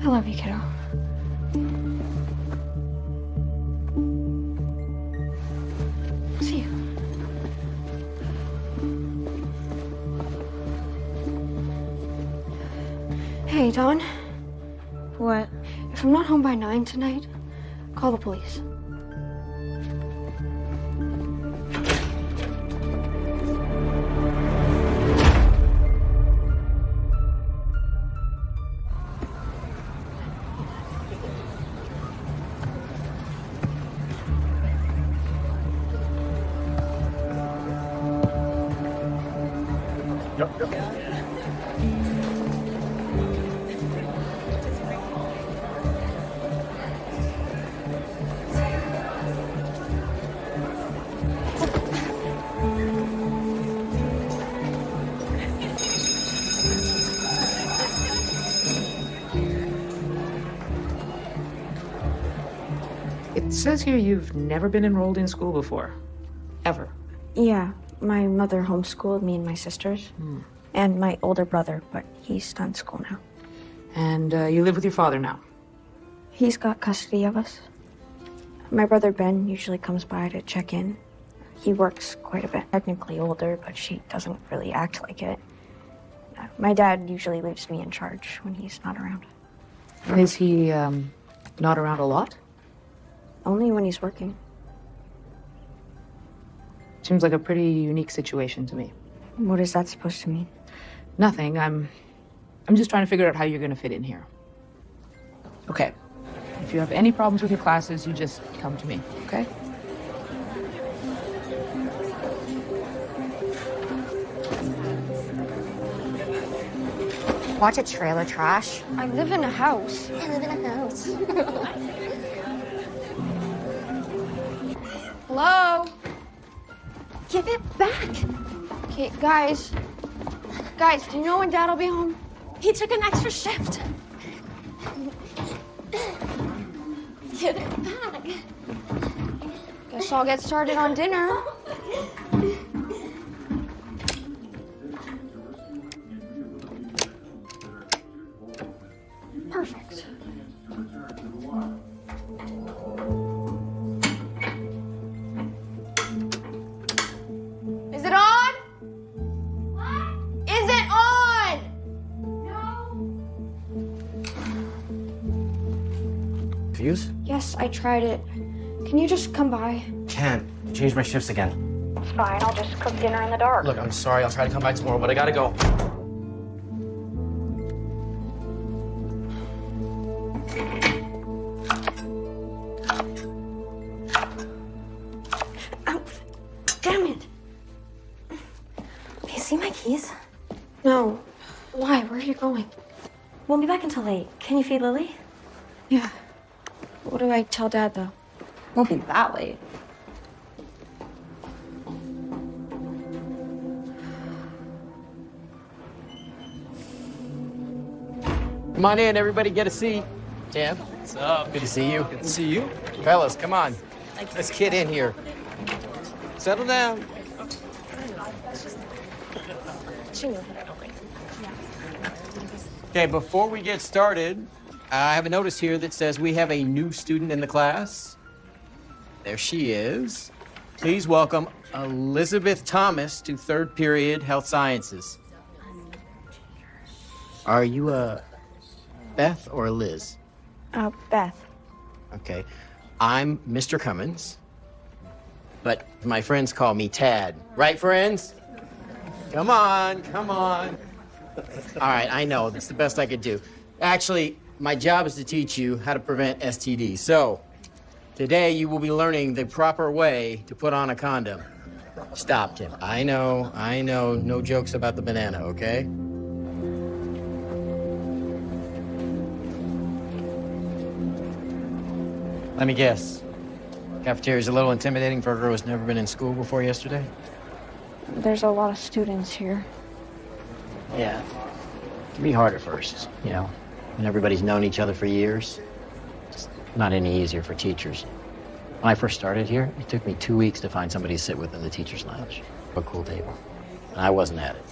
I love you, kiddo. See you. Hey, Dawn. What? If I'm not home by 9 tonight, call the police. It says here you've never been enrolled in school before. Ever. Yeah, my mother homeschooled me and my sisters. And my older brother, but he's done school now. And you live with your father now? He's got custody of us. My brother Ben usually comes by to check in. He works quite a bit. Technically older, but she doesn't really act like it. My dad usually leaves me in charge when he's not around. Is he not around a lot? Only when he's working. Seems like a pretty unique situation to me. What is that supposed to mean? Nothing. I'm just trying to figure out how you're gonna fit in here. Okay. If you have any problems with your classes, you just come to me, okay? Watch it, trailer trash. I live in a house. I live in a house. Hello? Give it back. Okay, guys. Guys, do you know when Dad will be home? He took an extra shift. Give it back. Guess I'll get started on dinner. Perfect. Is it on? What? Is it on? No. Fuse? Yes, I tried it. Can you just come by? Can't. Change my shifts again. It's fine. I'll just cook dinner in the dark. Look, I'm sorry. I'll try to come by tomorrow, but I gotta go. Oh, damn it. You see my keys? No. Why? Where are you going? Won't be back until late. Can you feed Lily? Yeah. What do I tell Dad, though? Won't be that late. Come on in, everybody, get a seat. Tim, what's up? Good to see you. Good to see you. Fellas, come on. Let's get in here. Settle down. Okay, before we get started, I have a notice here that says we have a new student in the class. There she is. Please welcome Elizabeth Thomas to third period Health Sciences. Are you Beth or Liz? Beth. Okay. I'm Mr. Cummins, but my friends call me Tad. Right, friends? Come on, come on. All right, I know. That's the best I could do. Actually, my job is to teach you how to prevent STDs. So, today you will be learning the proper way to put on a condom. Stop, Tim. I know. No jokes about the banana, okay? Let me guess. Cafeteria's a little intimidating for a girl who's never been in school before yesterday? There's a lot of students here. Yeah. It can be hard at first, you know, when everybody's known each other for years. It's not any easier for teachers. When I first started here, it took me 2 weeks to find somebody to sit with in the teacher's lounge. A cool table. And I wasn't at it.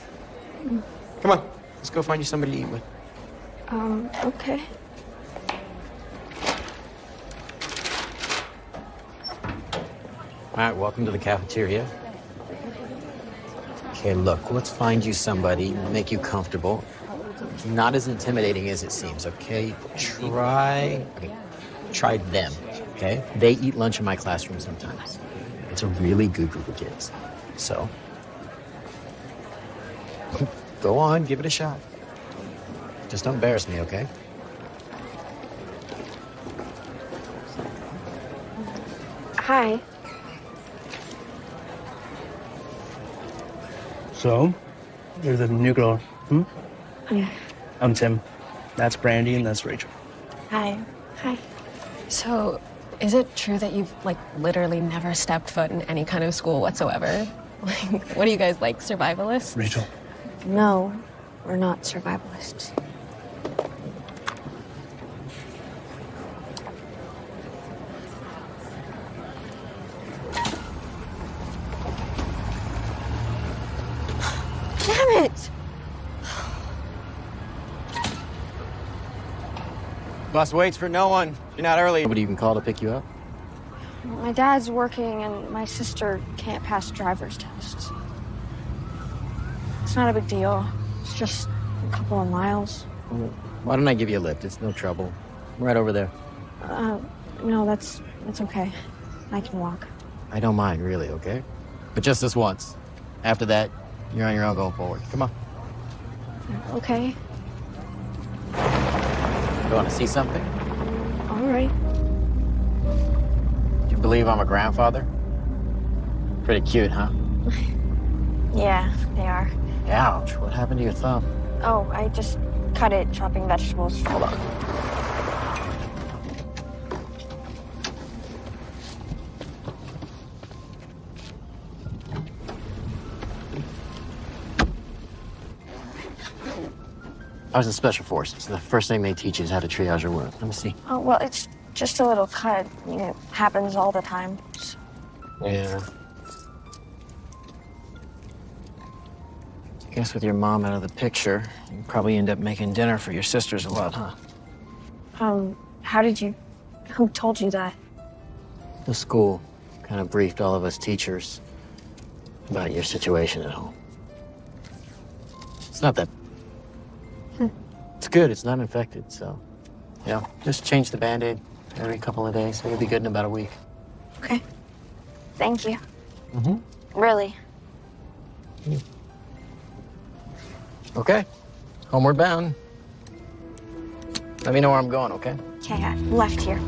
Come on, let's go find you somebody to eat with. Okay. All right, welcome to the cafeteria. Okay, look, let's find you somebody, make you comfortable. Not as intimidating as it seems, okay? Try them, okay? They eat lunch in my classroom sometimes. It's a really good group of kids. So, go on, give it a shot. Just don't embarrass me, okay? Hi. So, you're the new girl, Yeah. I'm Tim. That's Brandy, and that's Rachel. Hi. Hi. So, is it true that you've, like, literally never stepped foot in any kind of school whatsoever? Like, what are you guys, like, survivalists? Rachel. No, we're not survivalists. Damn it! Bus waits for no one. You're not early. Nobody you can call to pick you up? My dad's working and my sister can't pass driver's tests. It's not a big deal. It's just a couple of miles. Why don't I give you a lift? It's no trouble. I'm right over there. No, that's okay. I can walk. I don't mind, really, okay? But just this once. After that, you're on your own going forward. Come on. Okay. You want to see something? All right. Do you believe I'm a grandfather? Pretty cute, huh? Yeah, they are. Ouch. What happened to your thumb? Oh, I just cut it chopping vegetables. Hold on. I was in Special Forces. The first thing they teach you is how to triage your wound. Let me see. Oh, well, it's just a little cut. I mean, it happens all the time. Yeah. I guess with your mom out of the picture, you probably end up making dinner for your sisters a lot, huh? Who told you that? The school kind of briefed all of us teachers about your situation at home. It's not that... It's good, it's not infected, so... Yeah, just change the Band-Aid every couple of days. It'll be good in about a week. Okay. Thank you. Mm-hmm. Really. Okay. Homeward bound. Let me know where I'm going, okay? Okay, I left here.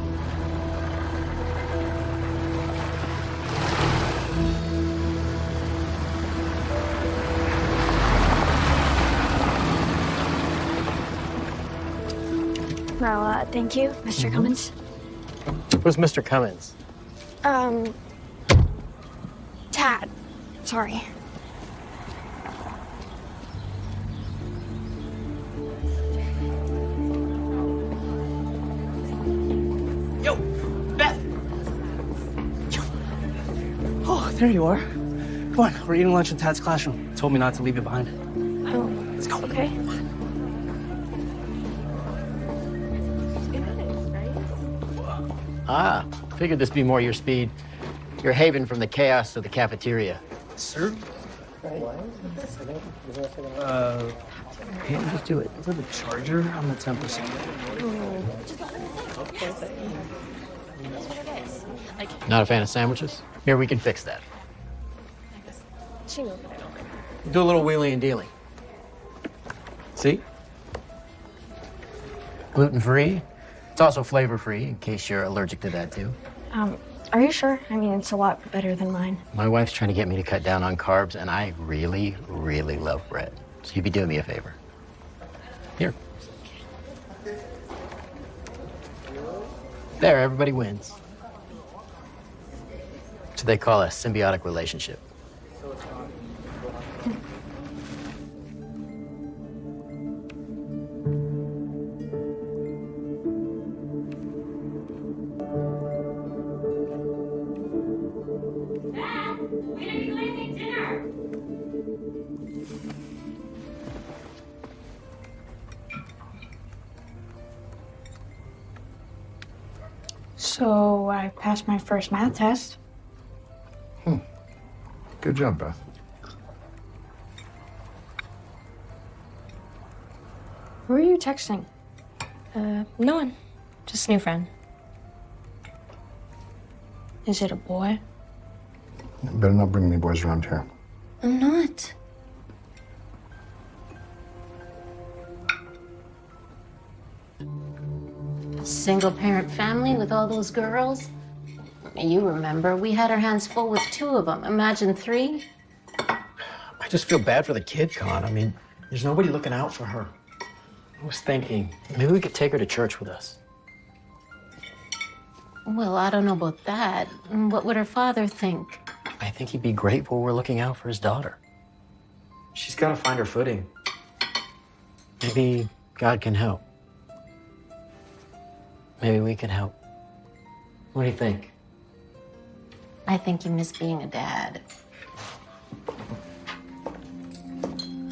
Well, thank you, Mr. Cummins. Where's Mr. Cummins? Tad. Sorry. Yo, Beth! Oh, there you are. Come on, we're eating lunch in Tad's classroom. Told me not to leave you behind. Oh, let's go. Okay. Ah, figured this be more your speed. You're haven from the chaos of the cafeteria. Sir? Can't just do it. Is that the charger on the 10%? Not a fan of sandwiches? Here, we can fix that. Do a little wheeling and dealing. See? Gluten-free. It's also flavor-free, in case you're allergic to that, too. Are you sure? I mean, it's a lot better than mine. My wife's trying to get me to cut down on carbs, and I really, really love bread. So you'd be doing me a favor. Here. There, everybody wins. That's what they call a symbiotic relationship. So I passed my first math test. Good job, Beth. Who are you texting? No one. Just a new friend. Is it a boy? You better not bring any boys around here. I'm not. Single parent family with all those girls? You remember, we had our hands full with 2 of them. Imagine 3. I just feel bad for the kid, Con. I mean, there's nobody looking out for her. I was thinking, maybe we could take her to church with us. Well, I don't know about that. What would her father think? I think he'd be grateful we're looking out for his daughter. She's got to find her footing. Maybe God can help. Maybe we can help. What do you think? I think you miss being a dad.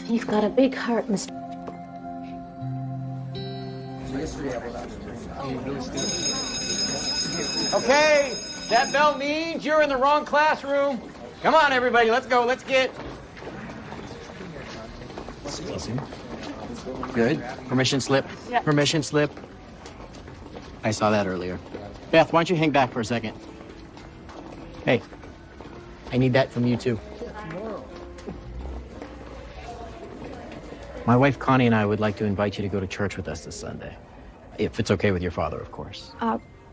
You've got a big heart, Mr. Okay, that bell means you're in the wrong classroom. Come on, everybody, let's go, let's get. Good. Permission slip. Yeah. Permission slip. I saw that earlier. Beth, why don't you hang back for a second? Hey, I need that from you too. My wife Connie and I would like to invite you to go to church with us this Sunday. If it's okay with your father, of course.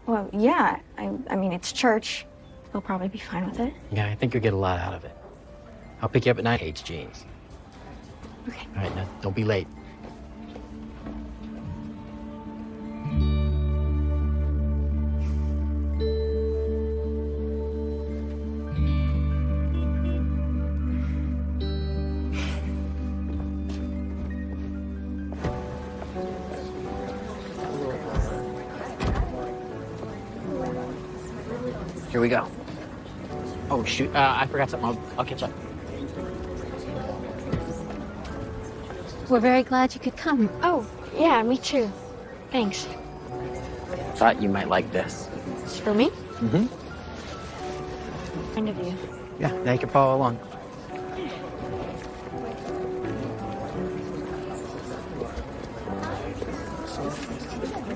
Well, yeah. I mean, it's church. He'll probably be fine with it. Yeah, I think you'll get a lot out of it. I'll pick you up at night. Hates jeans. Okay. All right, now don't be late. Here we go. Oh, shoot. I forgot something. I'll catch up. We're very glad you could come. Oh, yeah, me too. Thanks. Thought you might like this. It's for me? Mm-hmm. Kind of you. Yeah, now you can follow along.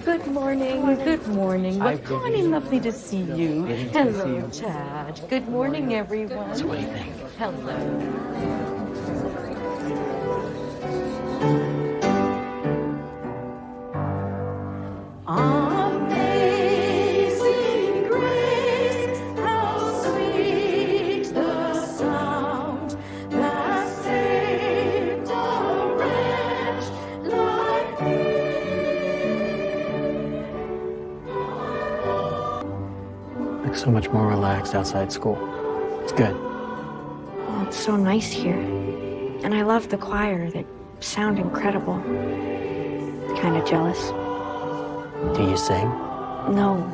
Good morning. Good morning. Hi, Well, Connie, Vivian. lovely to see you. Good to see Hello, you. Chad. Good morning, everyone. So what do you think? Hello. Amazing grace, how sweet the sound that saved a wretch like me. Looks so much more relaxed outside school. It's good. Oh, it's so nice here. And I love the choir. They sound incredible. Kind of jealous. Do you sing? No,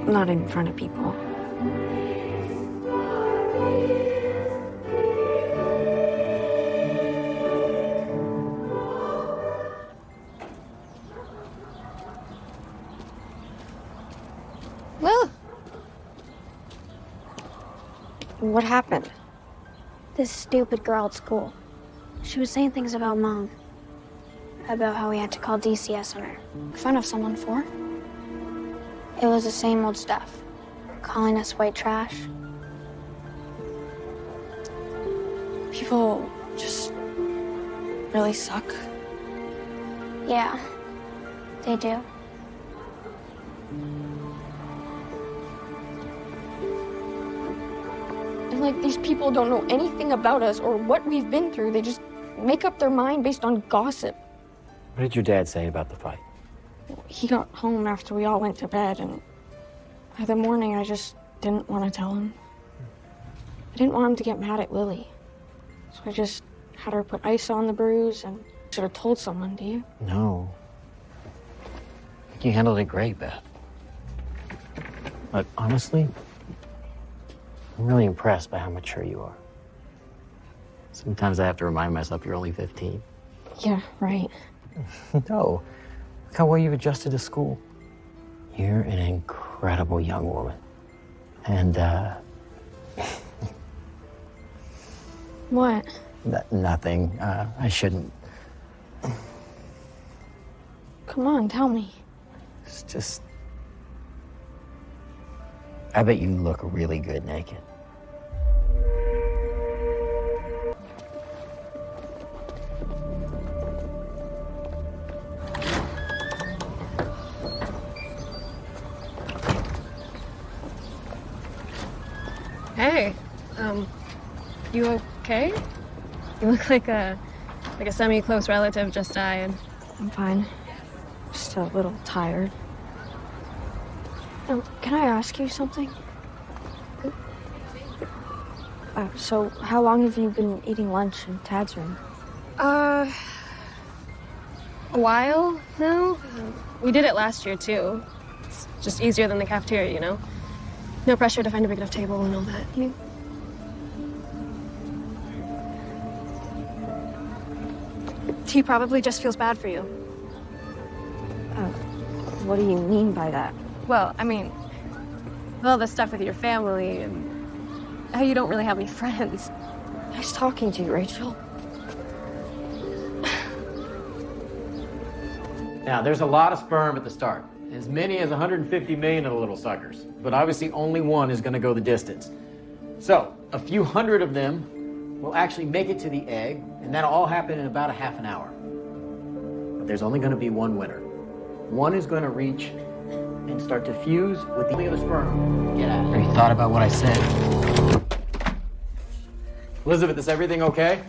not in front of people. Well, What happened? This stupid girl at school. She was saying things about Mom. About how we had to call DCS on her. In front of someone for? It was the same old stuff. Calling us white trash. People just really suck. Yeah, they do. And like these people don't know anything about us or what we've been through. They just make up their mind based on gossip. What did your dad say about the fight? He got home after we all went to bed, and by the morning I just didn't want to tell him. I didn't want him to get mad at Lily. So I just had her put ice on the bruise and should have told someone, do you? No. I think you handled it great, Beth. But honestly, I'm really impressed by how mature you are. Sometimes I have to remind myself you're only 15. Yeah, right. No. Look how well you've adjusted to school. You're an incredible young woman. And, What? Nothing. I shouldn't. Come on, tell me. It's just... I bet you look really good naked. Hey, you okay? You look like a semi-close relative just died. I'm fine. Just a little tired. Can I ask you something? So how long have you been eating lunch in Tad's room? A while now. We did it last year too. It's just easier than the cafeteria, you know? No pressure to find a big enough table and all that. He probably just feels bad for you. What do you mean by that? Well, I mean, all the stuff with your family and how you don't really have any friends. Nice talking to you, Rachel. Now, there's a lot of sperm at the start. As many as 150 million of the little suckers. But obviously only one is going to go the distance. So, a few hundred of them will actually make it to the egg, and that'll all happen in about a half an hour. But there's only going to be one winner. One is going to reach and start to fuse with the other sperm. Get out of here. Have you thought about what I said? Elizabeth, is everything okay?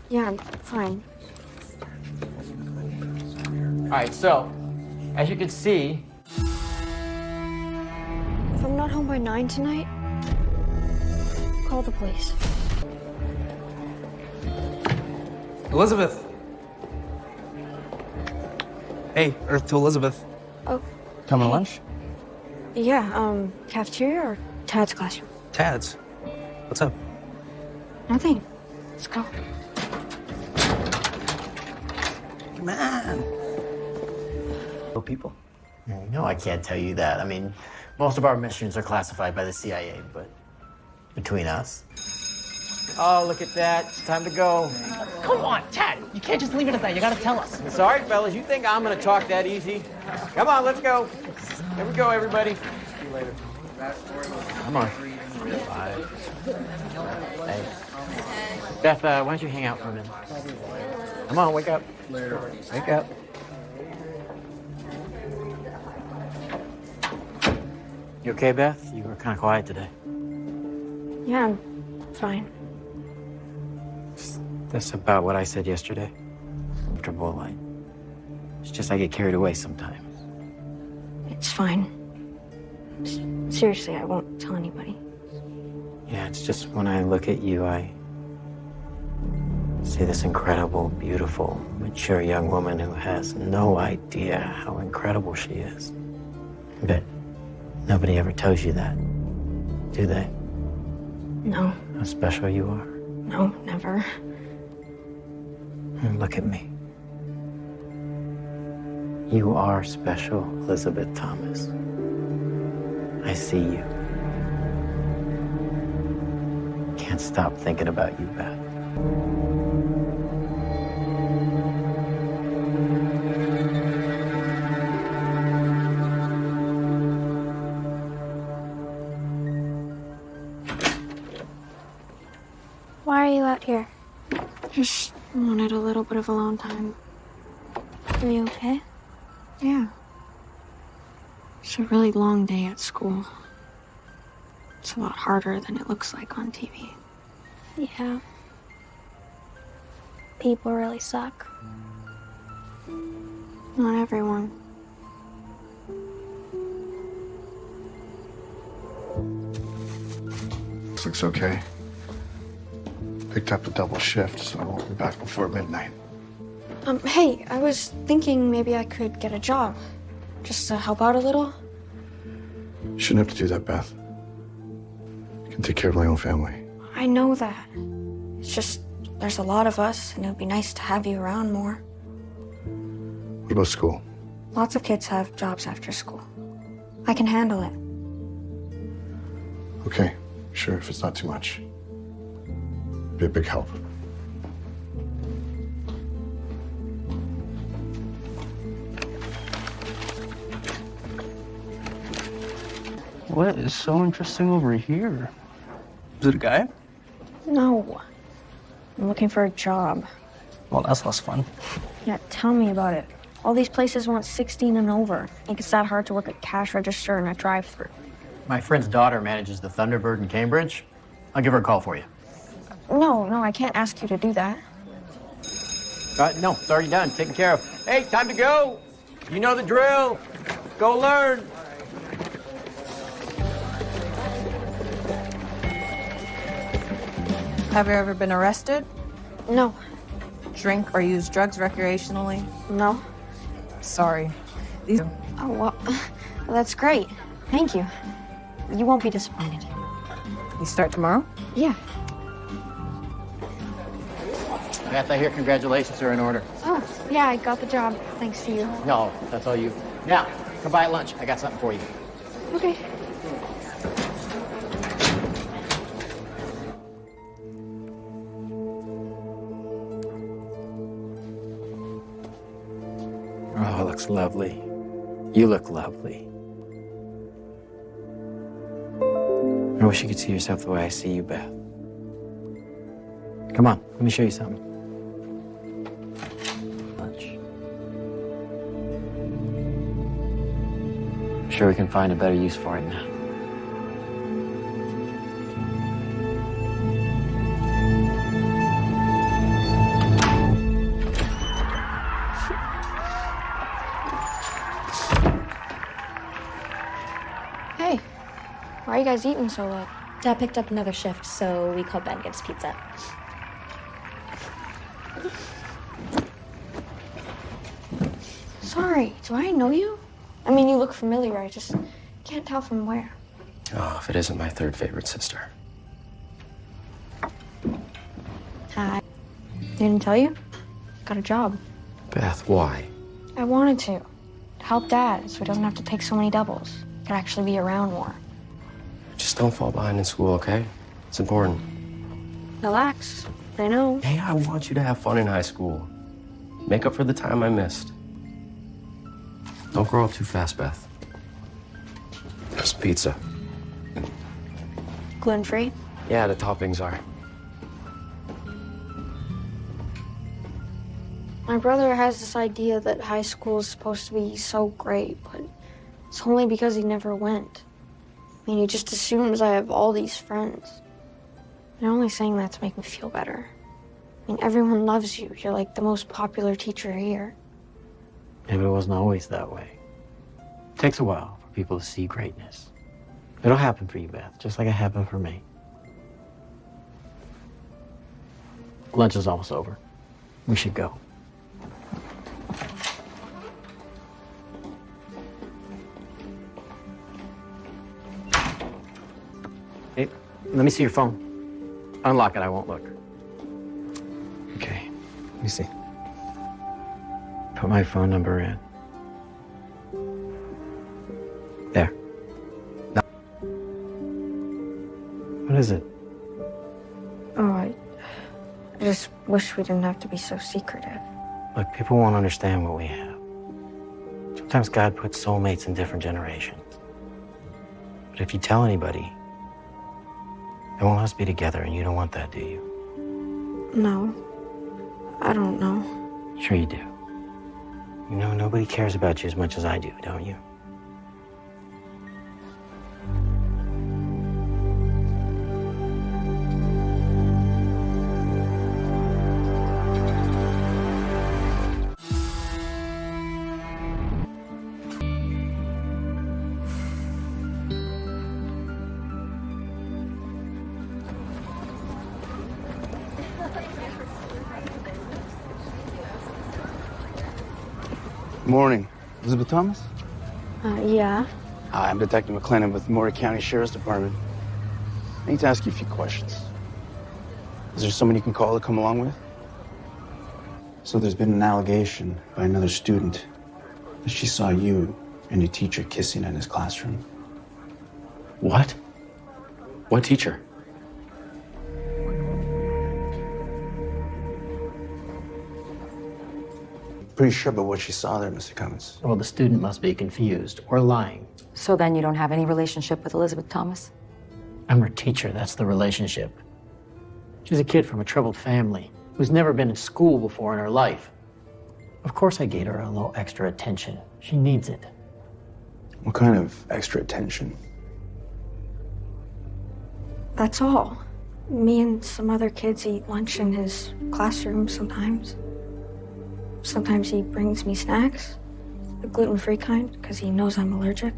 Yeah, I'm fine. All right, so, as you can see... If I'm not home by 9 tonight, call the police. Elizabeth! Hey, Earth to Elizabeth. Oh. Coming to lunch? Yeah, cafeteria or Tad's classroom? Tad's. What's up? Nothing. Let's go. Come on. People? No, I can't tell you that. I mean, most of our missions are classified by the CIA, but between us. Oh, look at that. It's time to go. Come on, Tad. You can't just leave it at that. You gotta tell us. Sorry, fellas. You think I'm gonna talk that easy? Come on, let's go. Here we go, everybody. See you later. Come on. Bye. Hey. Beth, why don't you hang out for a minute? Come on, wake up. Later. Wake up. You okay, Beth? You were kind of quiet today. Yeah, I'm fine. That's about what I said yesterday. Comfortable, it's just I get carried away sometimes. It's fine. Seriously, I won't tell anybody. Yeah, it's just when I look at you, I see this incredible, beautiful, mature young woman who has no idea how incredible she is. But nobody ever tells you that, do they? No. How special you are. No, never. And look at me. You are special, Elizabeth Thomas. I see you. Can't stop thinking about you, Beth. Why are you out here? Just wanted a little bit of alone time. Are you okay? Yeah. It's a really long day at school. It's a lot harder than it looks like on TV. Yeah. People really suck. Not everyone. Looks okay. Picked up a double shift, so I won't be back before midnight. Hey, I was thinking maybe I could get a job. Just to help out a little. You shouldn't have to do that, Beth. I can take care of my own family. I know that. It's just, there's a lot of us, and it would be nice to have you around more. What about school? Lots of kids have jobs after school. I can handle it. Okay, sure, if it's not too much. Be a big help. What is so interesting over here? Is it a guy? No. I'm looking for a job. Well, that's less fun. Yeah, tell me about it. All these places want 16 and over. Think it's that hard to work a cash register and a drive-thru. My friend's daughter manages the Thunderbird in Cambridge. I'll give her a call for you. No, I can't ask you to do that. No, it's already done. Taken care of. Hey, time to go. You know the drill. Go learn. Have you ever been arrested? No. Drink or use drugs recreationally? No. Sorry. These. Oh, well, that's great. Thank you. You won't be disappointed. You start tomorrow? Yeah. Beth, I hear congratulations are in order. Oh, yeah, I got the job, thanks to you. No, that's all you. Now, come by at lunch. I got something for you. Okay. Oh, it looks lovely. You look lovely. I wish you could see yourself the way I see you, Beth. Come on, let me show you something. Lunch. I'm sure we can find a better use for it now. Hey, why are you guys eating so late? Dad picked up another shift, so we called Ben to get us pizza. Sorry, do I know you? I mean, you look familiar, I just can't tell from where. Oh, if it isn't my third favorite sister. Hi. Didn't tell you? Got a job. Beth, why? I wanted to. Help Dad so he doesn't have to take so many doubles. Could actually be around more. Just don't fall behind in school, okay? It's important. Relax. I know. Hey, I want you to have fun in high school. Make up for the time I missed. Don't grow up too fast, Beth. There's pizza. Gluten-free? Yeah, the toppings are. My brother has this idea that high school is supposed to be so great, but it's only because he never went. I mean, he just assumes I have all these friends. They're only saying that to make me feel better. I mean, everyone loves you. You're like the most popular teacher here. Maybe it wasn't always that way. It takes a while for people to see greatness. It'll happen for you, Beth, just like it happened for me. Lunch is almost over. We should go. Hey, let me see your phone. Unlock it, I won't look. Okay, let me see. Put my phone number in. There. No. What is it? Oh, I just wish we didn't have to be so secretive. Look, people won't understand what we have. Sometimes God puts soulmates in different generations. But if you tell anybody, they won't let us be together, and you don't want that, do you? No. I don't know. Sure you do. You know, nobody cares about you as much as I do, don't you? Morning. Elizabeth Thomas? Yeah. Hi, I'm Detective McLennan with Maury County Sheriff's Department. I need to ask you a few questions. Is there someone you can call to come along with? So there's been an allegation by another student that she saw you and your teacher kissing in his classroom. What? What teacher? pretty sure about what she saw there, Mr. Cummins. Well, the student must be confused or lying. So then you don't have any relationship with Elizabeth Thomas? I'm her teacher, that's the relationship. She's a kid from a troubled family who's never been in school before in her life. Of course I gave her a little extra attention. She needs it. What kind of extra attention? That's all. Me and some other kids eat lunch in his classroom sometimes. Sometimes he brings me snacks, the gluten-free kind, because he knows I'm allergic.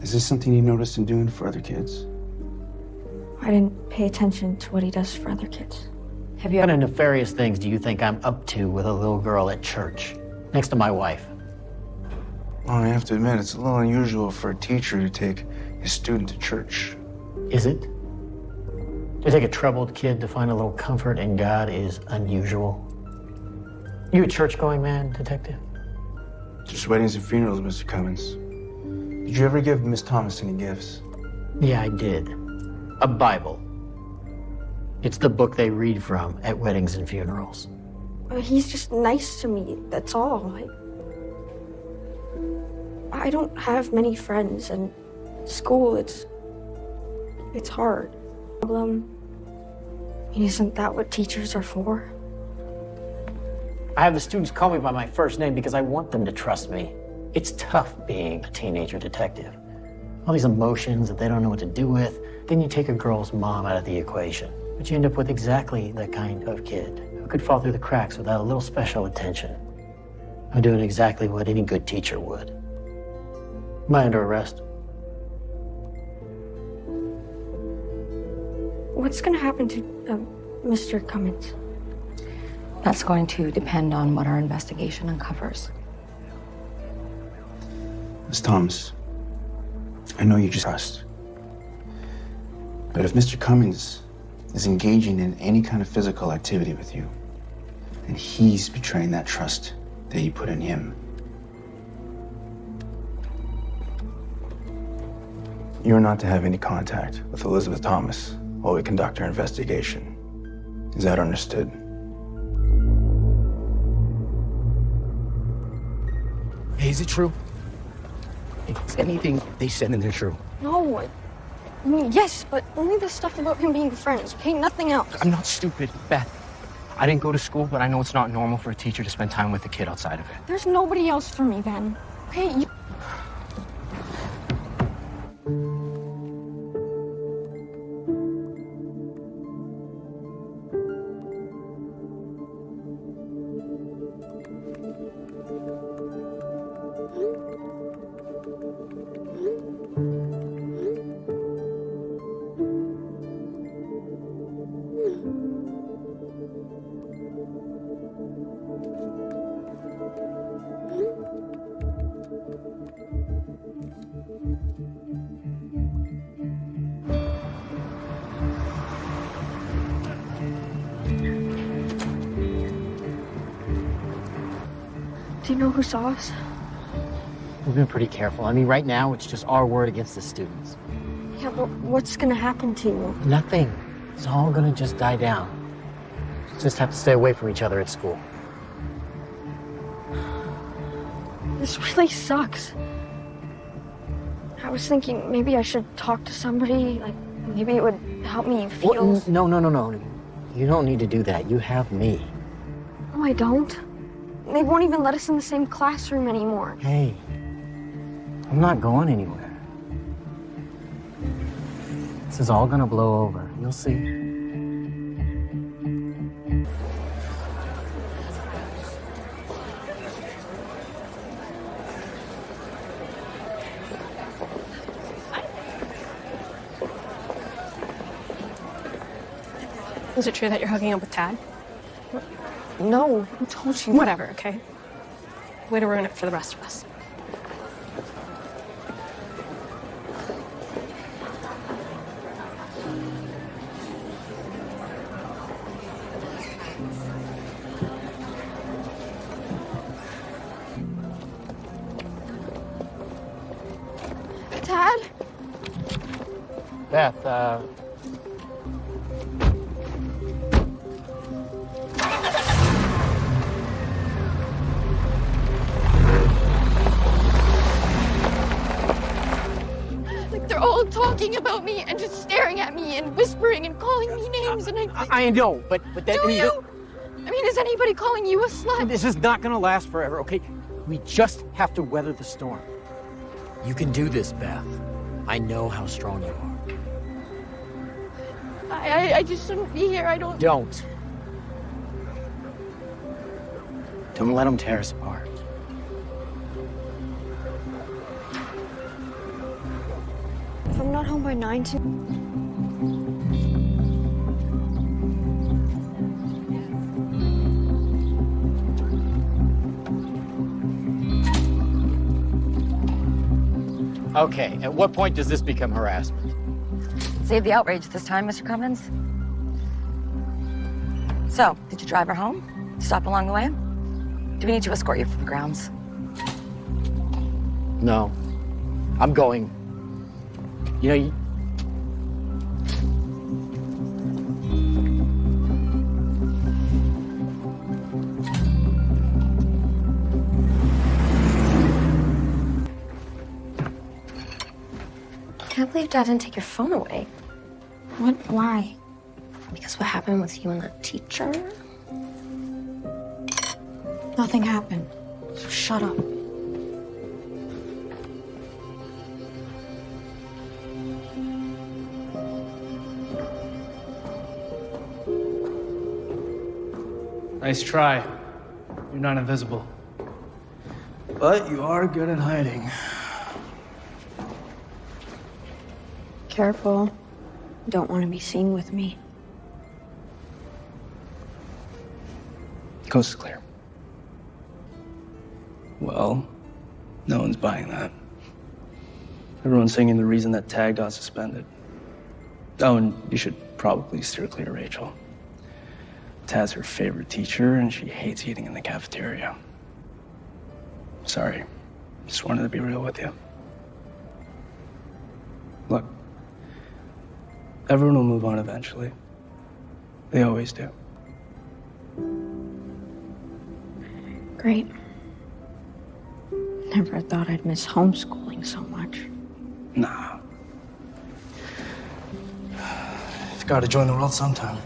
Is this something you noticed in doing for other kids? I didn't pay attention to what he does for other kids. What kind of nefarious things do you think I'm up to with a little girl at church, next to my wife? Well, I have to admit, it's a little unusual for a teacher to take his student to church. Is it? To take a troubled kid to find a little comfort in God is unusual. You a church-going man, Detective? Just weddings and funerals, Mr. Cummins. Did you ever give Miss Thomas any gifts? Yeah, I did. A Bible. It's the book they read from at weddings and funerals. He's just nice to me, that's all. I don't have many friends, and school, it's hard. Isn't that what teachers are for? I have the students call me by my first name because I want them to trust me. It's tough being a teenager detective. All these emotions that they don't know what to do with. Then you take a girl's mom out of the equation. But you end up with exactly the kind of kid who could fall through the cracks without a little special attention. I'm doing exactly what any good teacher would. Am I under arrest? What's gonna happen to Mr. Cummins? That's going to depend on what our investigation uncovers. Miss Thomas, I know you just trust. But if Mr. Cummins is engaging in any kind of physical activity with you, then he's betraying that trust that you put in him. You're not to have any contact with Elizabeth Thomas while we conduct our investigation. Is that understood? Hey, is it true? Is anything they said in there true? No, I mean, yes, but only the stuff about him being friends, okay? Nothing else. I'm not stupid, Beth. I didn't go to school, but I know it's not normal for a teacher to spend time with a kid outside of it. There's nobody else for me then, okay? Do you know who saw us? We've been pretty careful. I mean, right now, it's just our word against the students. Yeah, but what's gonna happen to you? Nothing. It's all gonna just die down. Just have to stay away from each other at school. This really sucks. I was thinking maybe I should talk to somebody, like maybe it would help me feel... What? No. You don't need to do that. You have me. No, I don't. They won't even let us in the same classroom anymore. Hey, I'm not going anywhere. This is all gonna blow over. You'll see. Is it true that you're hooking up with Tad? No, who told you? Whatever, okay? Way to ruin it for the rest of us. Tad? Beth, talking about me and just staring at me and whispering and calling me names and I know, but that... Do you? I mean, is anybody calling you a slut? This is not gonna last forever, okay? We just have to weather the storm. You can do this, Beth. I know how strong you are. I just shouldn't be here. I don't... Don't let them tear us apart. If I'm not home by 9 to... Okay, at what point does this become harassment? Save the outrage this time, Mr. Cummins. So, did you drive her home? Stop along the way? Do we need to escort you from the grounds? No. I'm going. You know, I can't believe Dad didn't take your phone away. What? Why? Because what happened with you and that teacher? Nothing happened. So shut up. Nice try. You're not invisible. But you are good at hiding. Careful. Don't want to be seen with me. Coast is clear. Well, no one's buying that. Everyone's singing the reason that Tag got suspended. Oh, and you should probably steer clear of Rachel. Tad's her favorite teacher, and she hates eating in the cafeteria. Sorry. Just wanted to be real with you. Look, everyone will move on eventually. They always do. Great. Never thought I'd miss homeschooling so much. Nah. You've got to join the world sometime.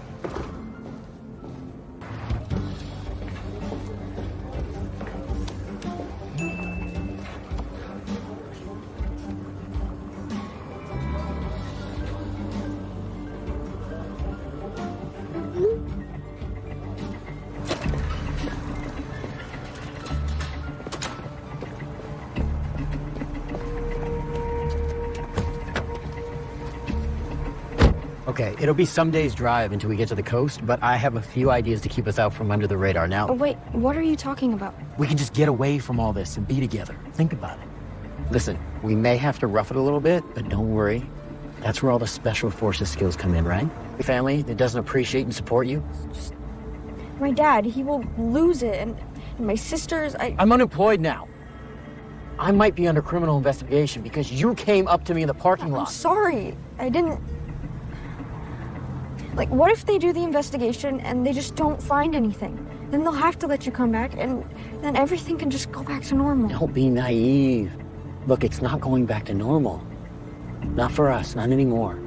okay, it'll be some days' drive until we get to the coast, but I have a few ideas to keep us out from under the radar. Now, Oh, wait, what are you talking about? we can just get away from all this and be together. Think about it. Listen, we may have to rough it a little bit, but don't worry. That's where all the special forces skills come in, right? A family that doesn't appreciate and support you. My dad, he will lose it, and my sisters, I'm unemployed now. I might be under criminal investigation because you came up to me in the parking lot. I'm sorry. I didn't... Like, what if they do the investigation and they just don't find anything? Then they'll have to let you come back, and then everything can just go back to normal. Don't be naive. Look, it's not going back to normal. Not for us, not anymore.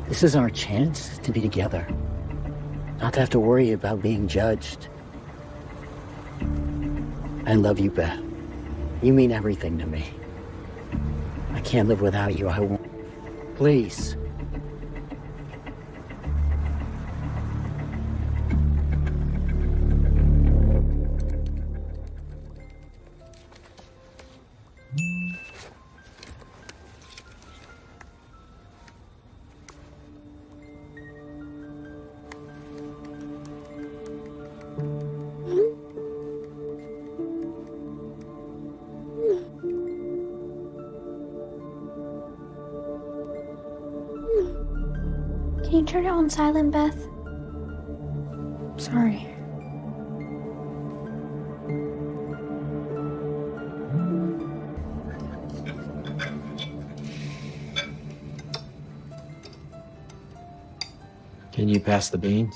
This is our chance to be together. Not to have to worry about being judged. I love you, Beth. You mean everything to me. I can't live without you. I won't. Please. Can you turn it on silent, Beth? Sorry. Can you pass the beans?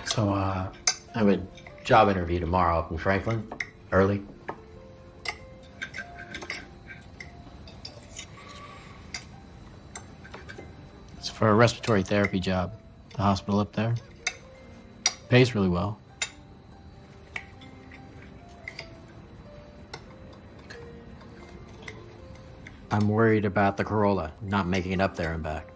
So, I would Job interview tomorrow up in Franklin, early. It's for a respiratory therapy job. The hospital up there. Pays really well. I'm worried about the Corolla not making it up there and back.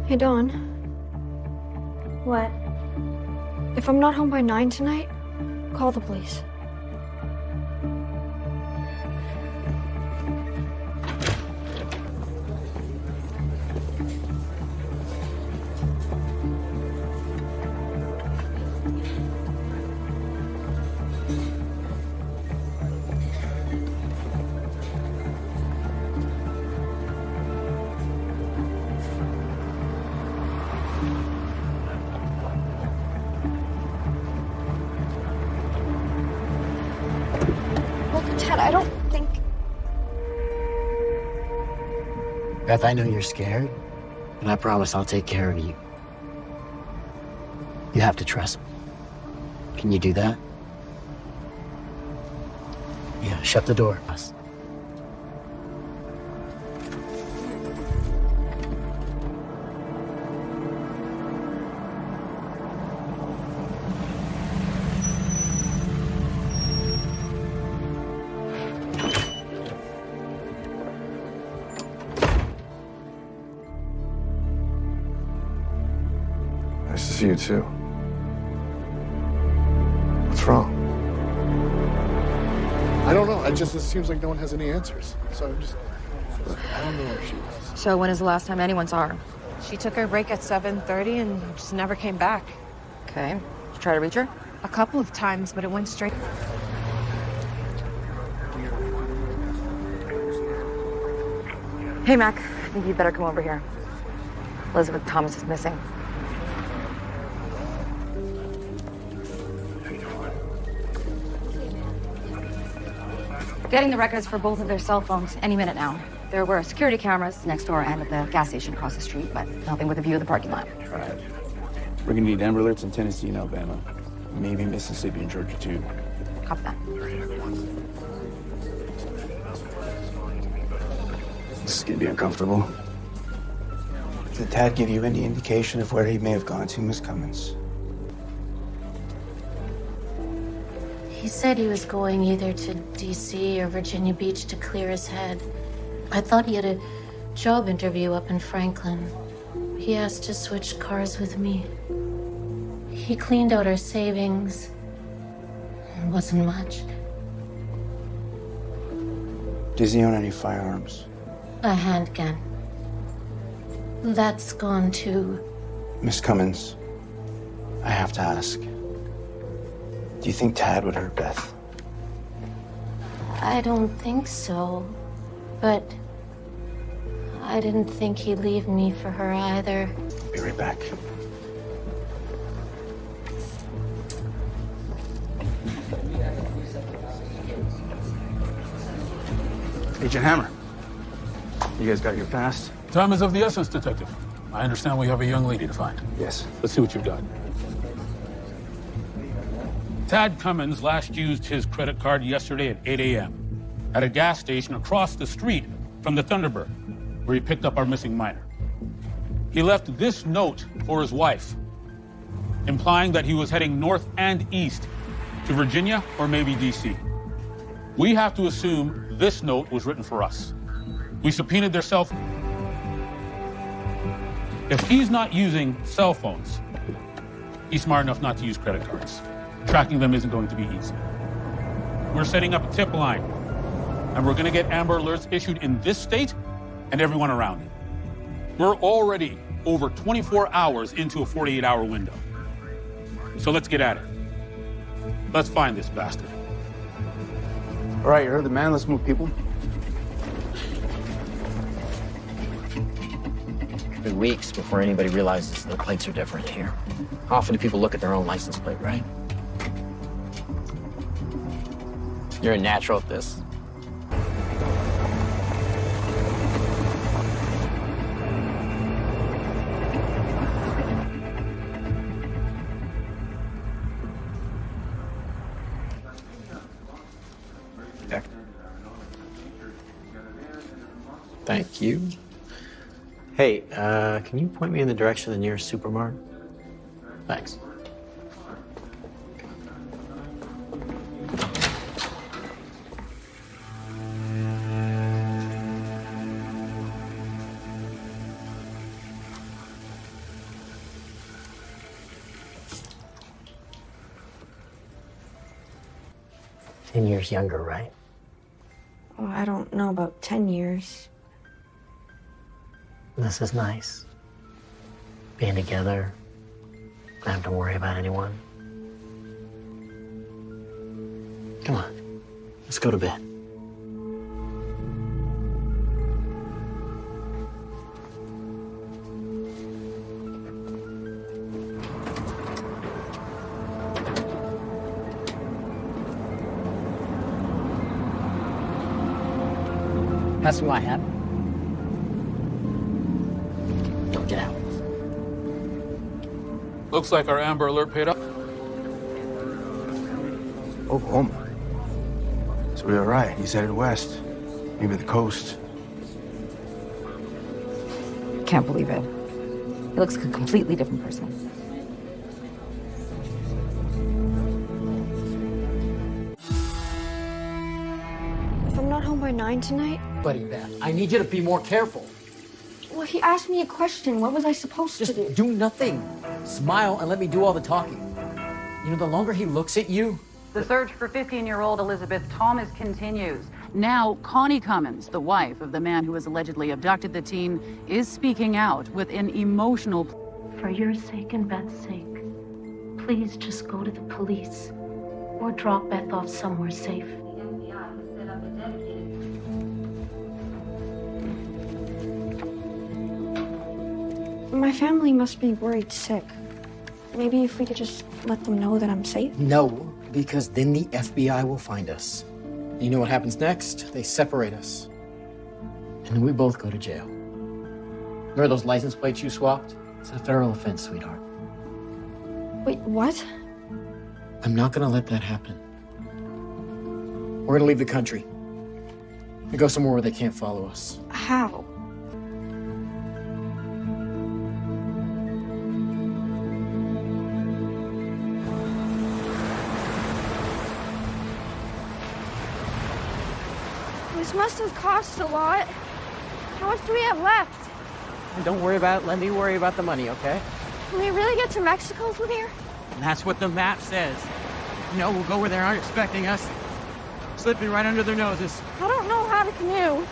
Hey, Dawn. What? If I'm not home by 9 tonight, call the police. Ted, I don't think... Beth, I know you're scared, and I promise I'll take care of you. You have to trust me. Can you do that? Yeah, shut the door. Nice to see you too. What's wrong? I don't know. It seems like no one has any answers. So I don't know where she was. So when is the last time anyone saw her? She took her break at 7:30 and just never came back. Okay. Did you try to reach her? A couple of times, but it went straight. Hey, Mac. I think you'd better come over here. Elizabeth Thomas is missing. Getting the records for both of their cell phones any minute now. There were security cameras next door and at the gas station across the street, but nothing with a view of the parking lot. Right. We're gonna need Amber Alerts in Tennessee and Alabama. Maybe Mississippi and Georgia too. Copy that. This is gonna be uncomfortable. Did Tad give you any indication of where he may have gone to, Miss Cummins? He said he was going either to D.C. or Virginia Beach to clear his head. I thought he had a job interview up in Franklin. He asked to switch cars with me. He cleaned out our savings. It wasn't much. Does he own any firearms? A handgun. That's gone too. Miss Cummins, I have to ask. Do you think Tad would hurt Beth? I don't think so. But I didn't think he'd leave me for her either. I'll be right back. Agent Hammer, you guys got your past? Time is of the essence, Detective. I understand we have a young lady to find. Yes. Let's see what you've got. Tad Cummins last used his credit card yesterday at 8 a.m. at a gas station across the street from the Thunderbird, where he picked up our missing minor. He left this note for his wife, implying that he was heading north and east to Virginia or maybe D.C. We have to assume this note was written for us. We subpoenaed their cell phone. If he's not using cell phones, he's smart enough not to use credit cards. Tracking them isn't going to be easy. We're setting up a tip line, and we're going to get Amber Alerts issued in this state and everyone around it. We're already over 24 hours into a 48-hour window. So let's get at it. Let's find this bastard. All right, you heard the man. Let's move, people. It's been weeks before anybody realizes their plates are different here. How often do people look at their own license plate, right? You're a natural at this. Thank you. Hey, can you point me in the direction of the nearest supermarket? Thanks. Ten years younger, right? Oh, I don't know about 10 years. This is nice. Being together, not having to worry about anyone. Come on, let's go to bed. Pass me my hat. Don't get out. Looks like our Amber Alert paid up. Oklahoma. So we were right. He's headed west. Maybe the coast. Can't believe it. He looks like a completely different person. If I'm not home by 9 tonight... Buddy, Beth, I need you to be more careful. Well, he asked me a question. What was I supposed to do? Do nothing. Smile and let me do all the talking. You know, the longer he looks at you... The search for 15-year-old Elizabeth Thomas continues. Now, Connie Cummins, the wife of the man who has allegedly abducted the teen, is speaking out with an emotional... For your sake and Beth's sake, please just go to the police or drop Beth off somewhere safe. My family must be worried sick. Maybe if we could just let them know that I'm safe? No, because then the FBI will find us. You know what happens next? They separate us. And then we both go to jail. Remember those license plates you swapped? It's a federal offense, sweetheart. Wait, what? I'm not gonna let that happen. We're gonna leave the country. And go somewhere where they can't follow us. How? This must have cost a lot. How much do we have left? Don't worry about it. Let me worry about the money, okay? Can we really get to Mexico from here? And that's what the map says. You know, we'll go where they aren't expecting us. Slipping right under their noses. I don't know how to canoe.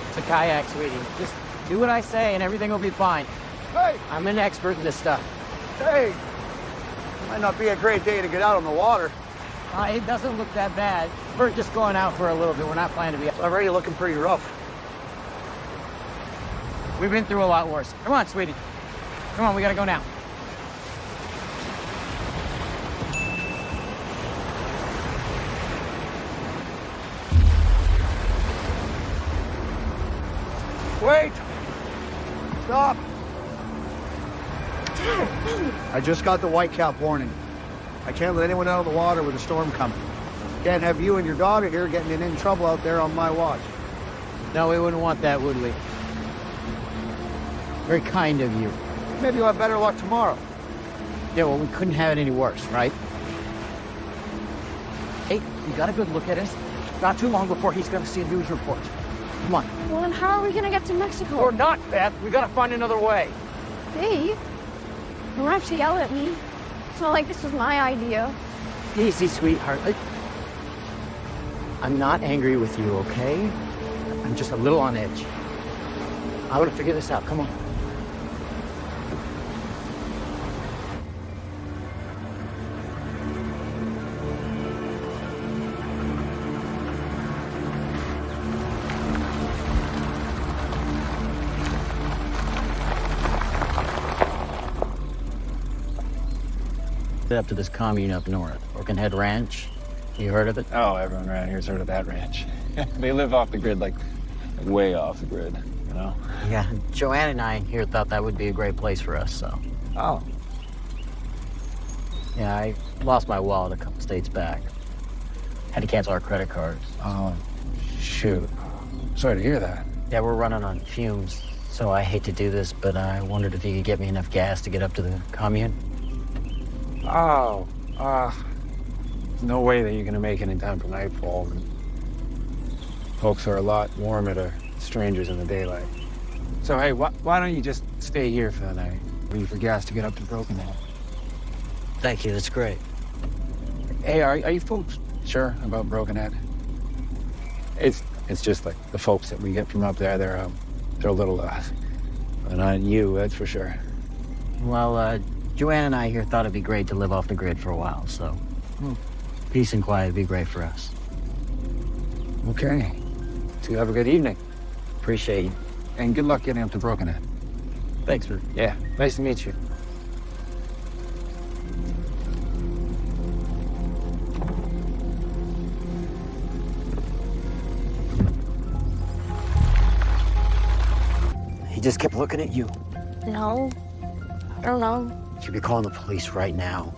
It's a kayak, sweetie. Just do what I say and everything will be fine. Hey! I'm an expert in this stuff. Hey! Might not be a great day to get out on the water. It doesn't look that bad. We're just going out for a little bit. We're not planning to be... Already looking pretty rough. We've been through a lot worse. Come on, sweetie. Come on, we gotta go now. Wait! Stop! I just got the whitecap warning. I can't let anyone out of the water with a storm coming. Can't have you and your daughter here getting in trouble out there on my watch. No, we wouldn't want that, would we? Very kind of you. Maybe you'll have better luck tomorrow. Yeah, well, we couldn't have it any worse, right? Hey, you got a good look at us. Not too long before he's gonna see a news report. Come on. Well, then how are we gonna get to Mexico? Or not, Beth. We gotta find another way. Hey, you don't have to yell at me. It's not like this was my idea. Easy, sweetheart. I'm not angry with you, okay? I'm just a little on edge. I want to figure this out. Come on. Up to this commune up north, Broken Head Ranch. You heard of it? Oh, everyone around here's heard of that ranch. They live off the grid, like way off the grid, you know? Yeah, Joanne and I here thought that would be a great place for us, so. Oh. Yeah, I lost my wallet a couple states back. Had to cancel our credit cards. Oh, shoot. Sorry to hear that. Yeah, we're running on fumes, so I hate to do this, but I wondered if you could get me enough gas to get up to the commune. Oh, there's no way that you're gonna make it in time for nightfall. Folks are a lot warmer to strangers in the daylight. So hey, why don't you just stay here for the night? Leave for gas to get up to Broken Head. Thank you, that's great. Hey, are you folks sure about Broken Head? It's just like the folks that we get from up there. They're a little not you, that's for sure. Well, Joanne and I here thought it'd be great to live off the grid for a while, so peace and quiet would be great for us. Okay. So you have a good evening. Appreciate you. And good luck getting up to Broken Head. Thanks, man. Yeah, nice to meet you. He just kept looking at you. No, I don't know. Should be calling the police right now.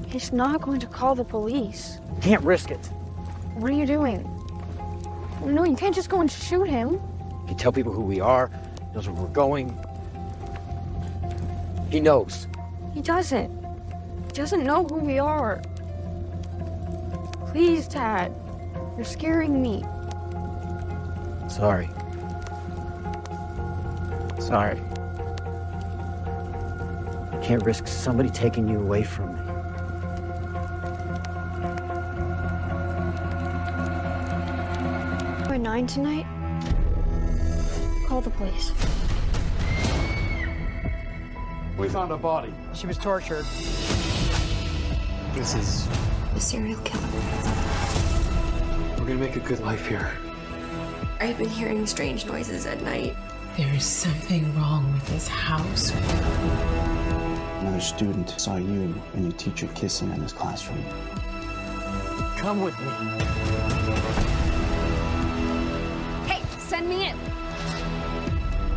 He's not going to call the police. Can't risk it. What are you doing? No, you can't just go and shoot him. You tell people who we are, knows where we're going. He knows. He doesn't. He doesn't know who we are. Please, Tad. You're scaring me. Sorry. Sorry. I can't risk somebody taking you away from me. By 9 tonight? Call the police. We found a body. She was tortured. This is... The serial killer. We're gonna make a good life here. I've been hearing strange noises at night. There is something wrong with this house. Another student saw you and your teacher kissing in his classroom. Come with me. Hey, send me in.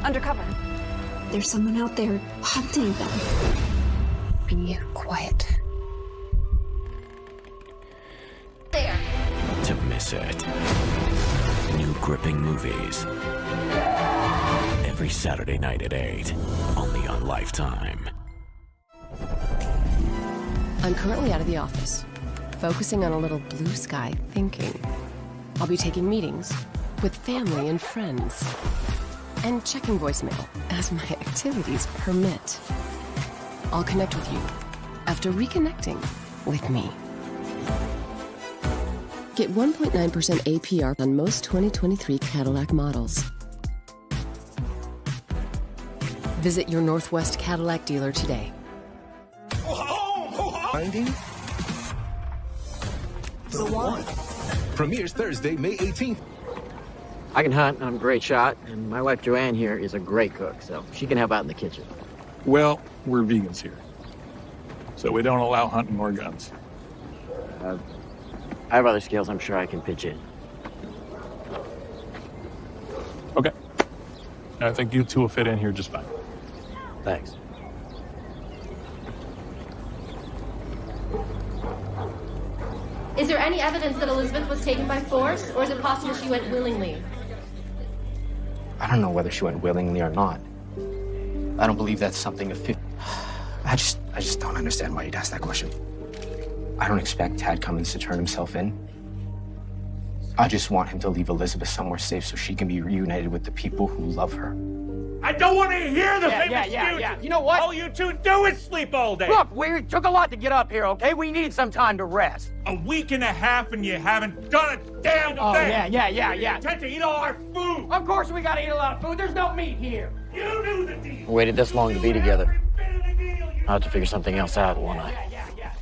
Undercover. There's someone out there hunting them. Be quiet. There. To miss it. New gripping movies. Every Saturday night at 8, only on Lifetime. I'm currently out of the office, focusing on a little blue sky thinking. I'll be taking meetings with family and friends and checking voicemail as my activities permit. I'll connect with you after reconnecting with me. Get 1.9% APR on most 2023 Cadillac models. Visit your Northwest Cadillac dealer today. Finding the one. Premieres Thursday, May 18th. I can hunt, I'm a great shot, and my wife Joanne here is a great cook, so she can help out in the kitchen. Well, we're vegans here, so we don't allow hunting or guns. I have other skills I'm sure I can pitch in. Okay. I think you two will fit in here just fine. Thanks. Is there any evidence that Elizabeth was taken by force, or is it possible she went willingly? I don't know whether she went willingly or not. I don't believe that's something I just don't understand why you'd ask that question. I don't expect Tad Cummins to turn himself in. I just want him to leave Elizabeth somewhere safe so she can be reunited with the people who love her. I don't want to hear the same Yeah. excuses. You know what? All you two do is sleep all day. Look, we took a lot to get up here, okay? We need some time to rest. A week and a half and you haven't done a damn Oh, thing. yeah. You intend to eat all our food. Of course we gotta eat a lot of food. There's no meat here. You knew the deal. We waited this long to be together. I'll have to figure something else out, won't I?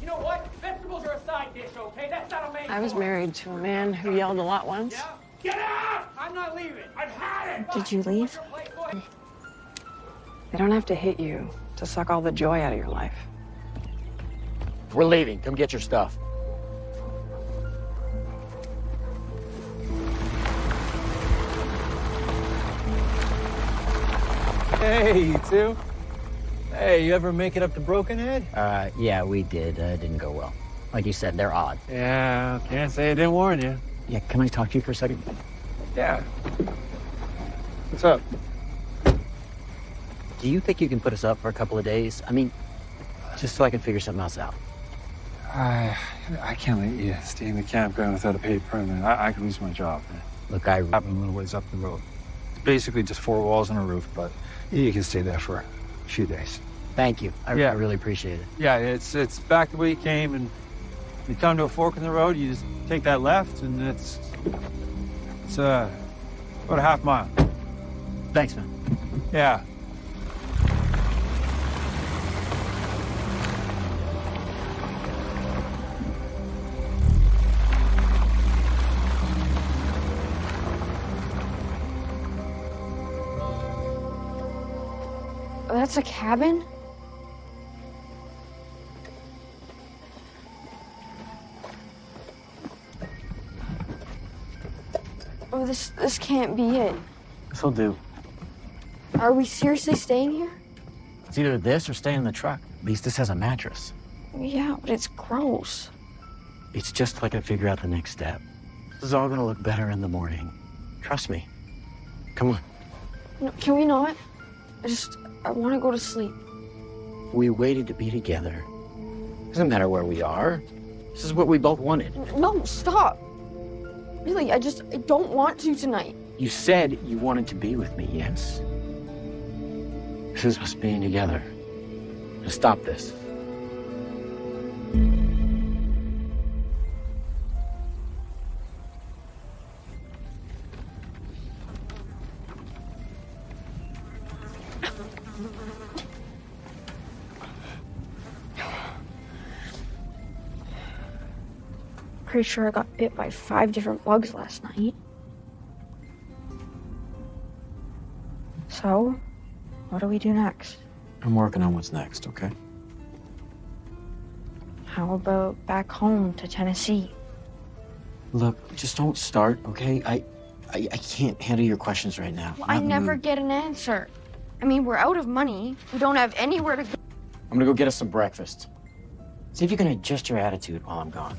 You know what? Vegetables are a side dish, okay? That's not a main I was married to a man who yelled a lot once. Get out! I'm not leaving. I've had it. Did you leave? They don't have to hit you to suck all the joy out of your life. We're leaving. Come get your stuff. Hey, you two. Hey, you ever make it up to Brokenhead? Yeah, we did. It didn't go well. Like you said, they're odd. Yeah, can't say I didn't warn you. Yeah, can I talk to you for a second? Yeah. What's up? Do you think you can put us up for a couple of days? I mean, just so I can figure something else out. I can't let you stay in the campground without a paid permit. I could lose my job. Look, I have a little ways up the road. It's basically just 4 walls and a roof, but you can stay there for a few days. Thank you. I really appreciate it. Yeah, it's back the way you came, and you come to a fork in the road, you just take that left, and it's about a half mile. Thanks, man. Yeah. Oh, that's a cabin? Oh, this can't be it. This'll do. Are we seriously staying here? It's either this or stay in the truck. At least this has a mattress. Yeah, but it's gross. It's just like I figure out the next step. This is all gonna look better in the morning. Trust me. Come on. No, can we not? I want to go to sleep. We waited to be together. Doesn't matter where we are. This is what we both wanted. No, stop. Really, I don't want to tonight. You said you wanted to be with me, yes? This is us being together. Now stop this. Pretty sure I got bit by 5 different bugs last night. So, what do we do next? I'm working on what's next, okay? How about back home to Tennessee? Look, just don't start, okay? I can't handle your questions right now. Well, I never get an answer. I mean, we're out of money. We don't have anywhere to go. I'm gonna go get us some breakfast. See if you can adjust your attitude while I'm gone.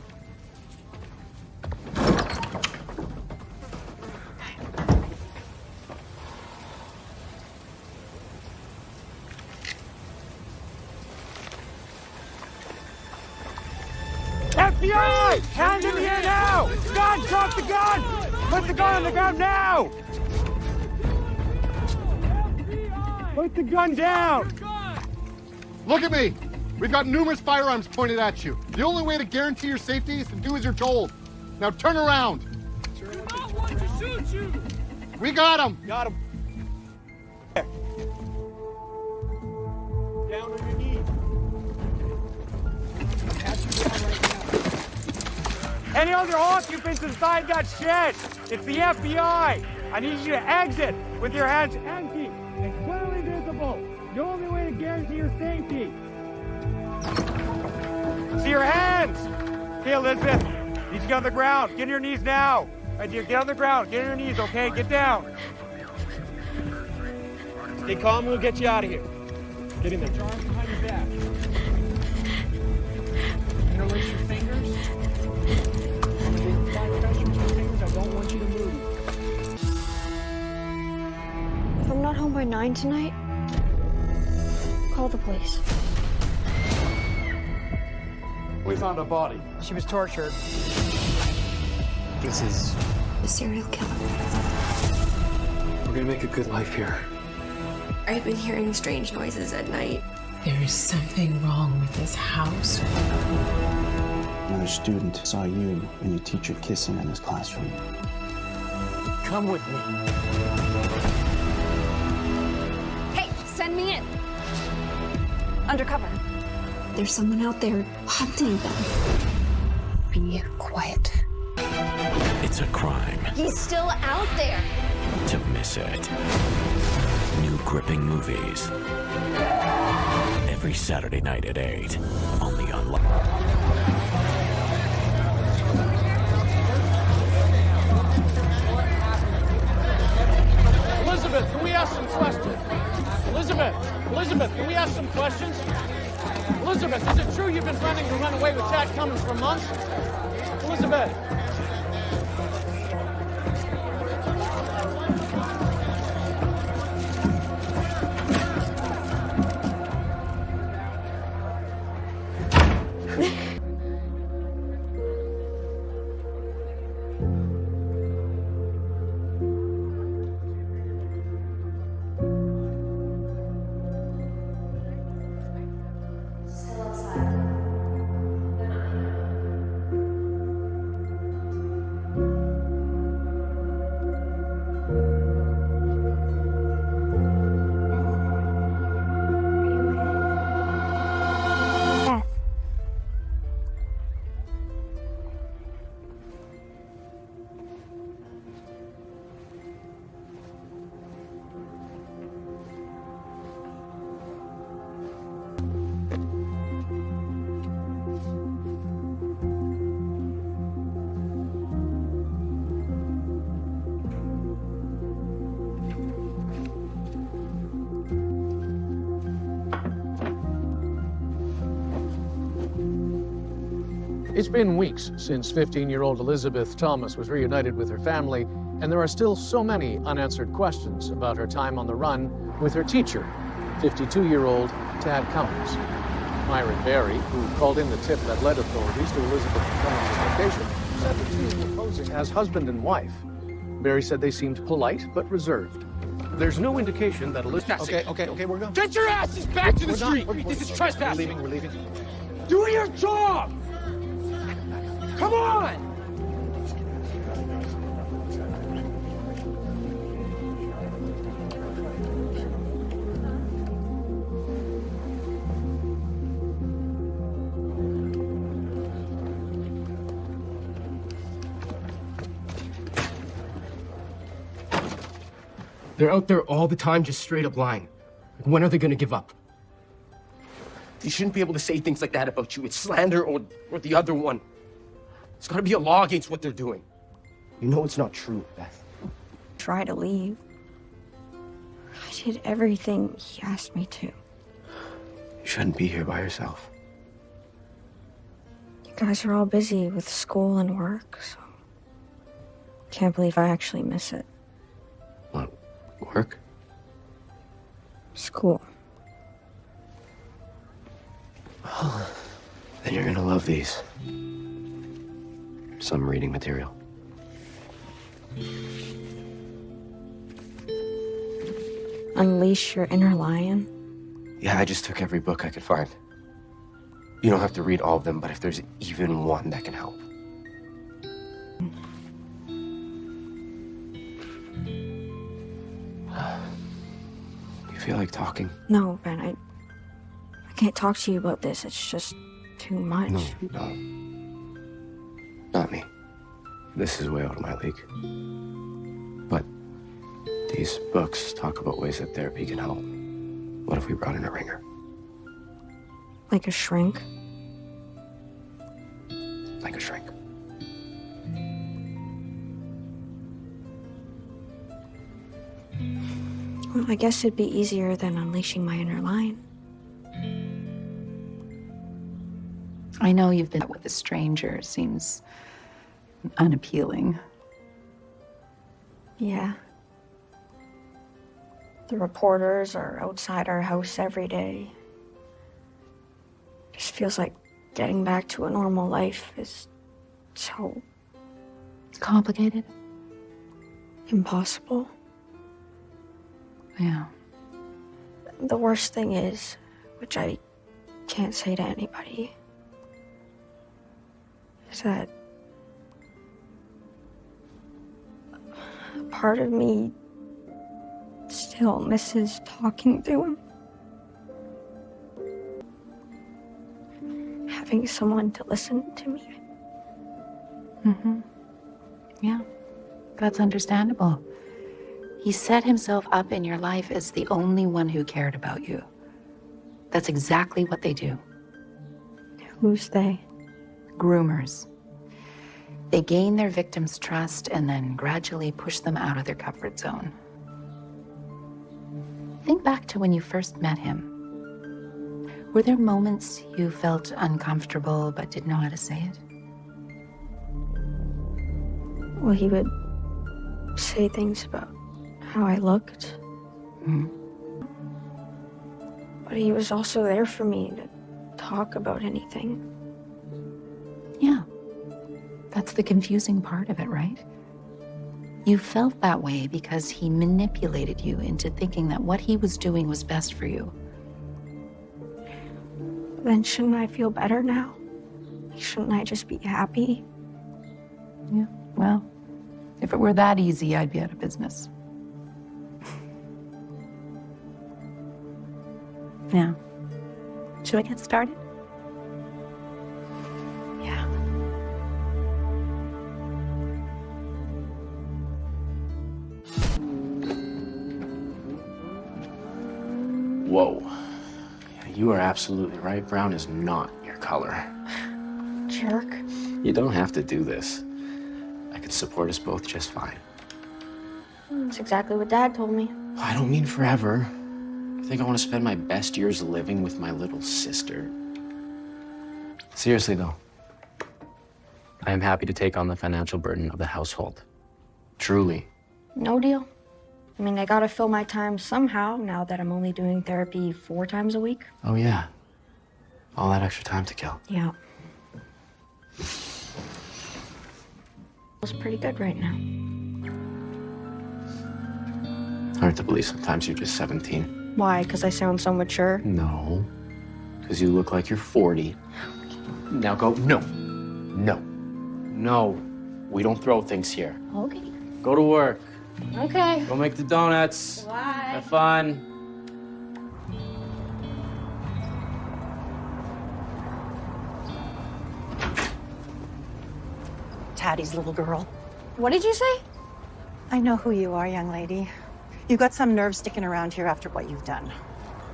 FBI! Hands in the air now! Gun! Drop the gun! Put the gun on the ground now! Put the gun down! Look at me! We've got numerous firearms pointed at you. The only way to guarantee your safety is to do as you're told. Now turn around. We're not one to shoot you! We got him! Got him. Down on your knees. Any other occupants inside that shed? It's the FBI. I need you to exit with your hands empty and clearly visible. The only way to guarantee your safety. See your hands. Okay, Elizabeth. Need to get on the ground. Get on your knees now. Right, dear, get on the ground. Get on your knees, okay? Get down. Stay calm. We'll get you out of here. Get in there. Put your arms behind your back. Interlace your fingers. I don't want you to move. If I'm not home by 9 tonight, call the police. We found a body. She was tortured. This is a serial killer. We're gonna make a good life here. I've been hearing strange noises at night. There is something wrong with this house. Another student saw you and your teacher kissing in his classroom. Come with me. Hey, send me in. Undercover. There's someone out there hunting them. Be quiet. It's a crime He's still out there. to miss it. New gripping movies. Every Saturday night at 8. Only on pretending to run away with Chad Cummins for months? Elizabeth! It's been weeks since 15-year-old Elizabeth Thomas was reunited with her family, and there are still so many unanswered questions about her time on the run with her teacher, 52-year-old Tad Cummins. Myron Berry, who called in the tip that led authorities to Elizabeth Cummins' location, said the two were posing as husband and wife. Berry said they seemed polite but reserved. There's no indication that Elizabeth... Okay, we're going. Get your asses back to the street! This is trespassing! We're leaving. Do your job! Come on! They're out there all the time just straight up lying. When are they gonna give up? They shouldn't be able to say things like that about you. It's slander or the other one. There's gotta be a law against what they're doing. You know it's not true, Beth. Try to leave. I did everything he asked me to. You shouldn't be here by yourself. You guys are all busy with school and work, so... Can't believe I actually miss it. What? Work? School. Well, then you're gonna love these. Some reading material. Unleash your inner lion? Yeah, I just took every book I could find. You don't have to read all of them, but if there's even one that can help. You feel like talking? No, Ben, I can't talk to you about this. It's just too much. No. Not me. This is way out of my league. But these books talk about ways that therapy can help. What if we brought in a ringer? Like a shrink? Like a shrink. Well, I guess it'd be easier than unleashing my inner lion. I know you've been with a stranger. Seems unappealing. Yeah. The reporters are outside our house every day. Just feels like getting back to a normal life is so... complicated? Impossible. Yeah. The worst thing is, which I can't say to anybody, is that a part of me still misses talking to him. Having someone to listen to me. Mm-hmm. Yeah, that's understandable. He set himself up in your life as the only one who cared about you. That's exactly what they do. Who's they? Groomers. They gain their victims' trust and then gradually push them out of their comfort zone. Think back to when you first met him. Were there moments you felt uncomfortable but didn't know how to say it? Well, he would say things about how I looked. But he was also there for me to talk about anything. Yeah. That's the confusing part of it, right? You felt that way because he manipulated you into thinking that what he was doing was best for you. Then shouldn't I feel better now? Shouldn't I just be happy? Yeah, well, if it were that easy, I'd be out of business. Now, should I get started? Yeah. Whoa. Yeah, you are absolutely right. Brown is not your color. Jerk. You don't have to do this. I could support us both just fine. That's exactly what Dad told me. I don't mean forever. I think I want to spend my best years living with my little sister. Seriously, though, I am happy to take on the financial burden of the household. Truly. No deal. I mean, I gotta fill my time somehow now that I'm only doing therapy 4 times a week. Oh, yeah. All that extra time to kill. Yeah. Feels pretty good right now. Hard to believe sometimes you're just 17. Why? Because I sound so mature? No. Because you look like you're 40. Now go. No. No. No. We don't throw things here. Okay. Go to work. Okay. Go make the donuts. Bye. Have fun. Taddie's little girl. What did you say? I know who you are, young lady. You got some nerve sticking around here after what you've done.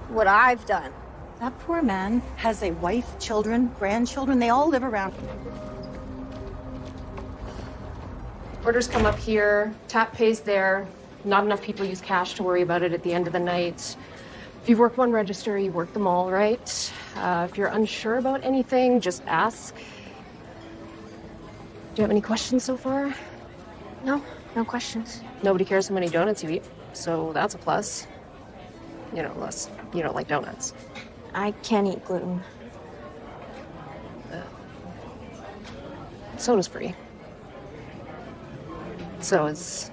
What I've done? That poor man has a wife, children, grandchildren. They all live around. Orders come up here, tap pays there. Not enough people use cash to worry about it at the end of the night. If you've worked one register, you work them all, right? If you're unsure about anything, just ask. Do you have any questions so far? No, no questions. Nobody cares how many donuts you eat, so that's a plus. You know, unless you don't like donuts. I can't eat gluten. Soda's free. So is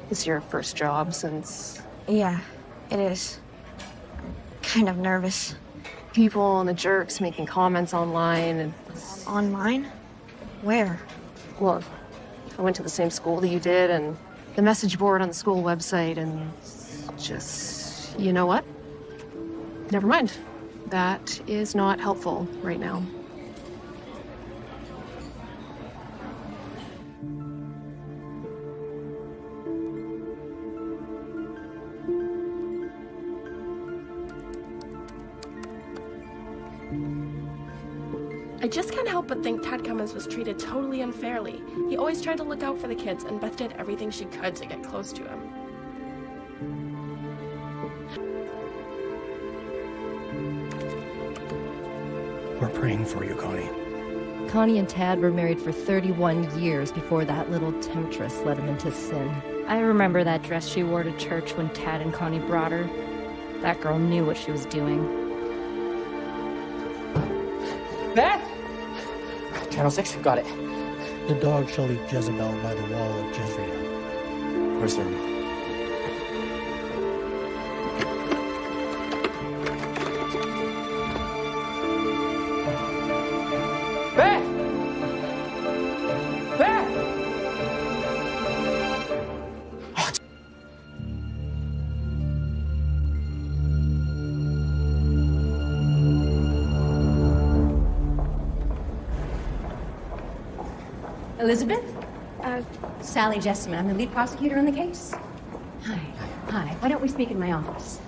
this your first job since? Yeah, it is. I'm kind of nervous. People and the jerks making comments online and... Online? Where? Well, I went to the same school that you did and the message board on the school website and just, you know what? Never mind. That is not helpful right now. I just can't help but think Tad Cummins was treated totally unfairly. He always tried to look out for the kids, and Beth did everything she could to get close to him. We're praying for you, Connie. Connie and Tad were married for 31 years before that little temptress led him into sin. I remember that dress she wore to church when Tad and Connie brought her. That girl knew what she was doing. Beth? Channel 6, got it. The dog shall eat Jezebel by the wall of Jezreel. Where's the remote? Beth! Beth! Elizabeth? Sally Jessamine. I'm the lead prosecutor in the case. Hi. Hi. Why don't we speak in my office?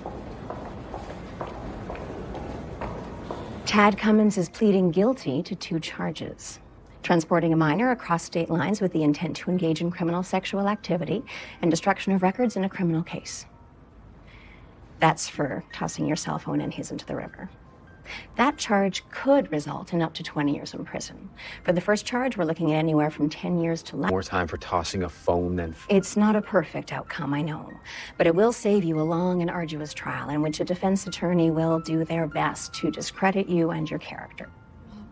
Tad Cummins is pleading guilty to 2 charges. Transporting a minor across state lines with the intent to engage in criminal sexual activity and destruction of records in a criminal case. That's for tossing your cell phone and his into the river. That charge could result in up to 20 years in prison. For the first charge, we're looking at anywhere from 10 years to life. More time for tossing a phone than... It's not a perfect outcome, I know, but it will save you a long and arduous trial in which a defense attorney will do their best to discredit you and your character.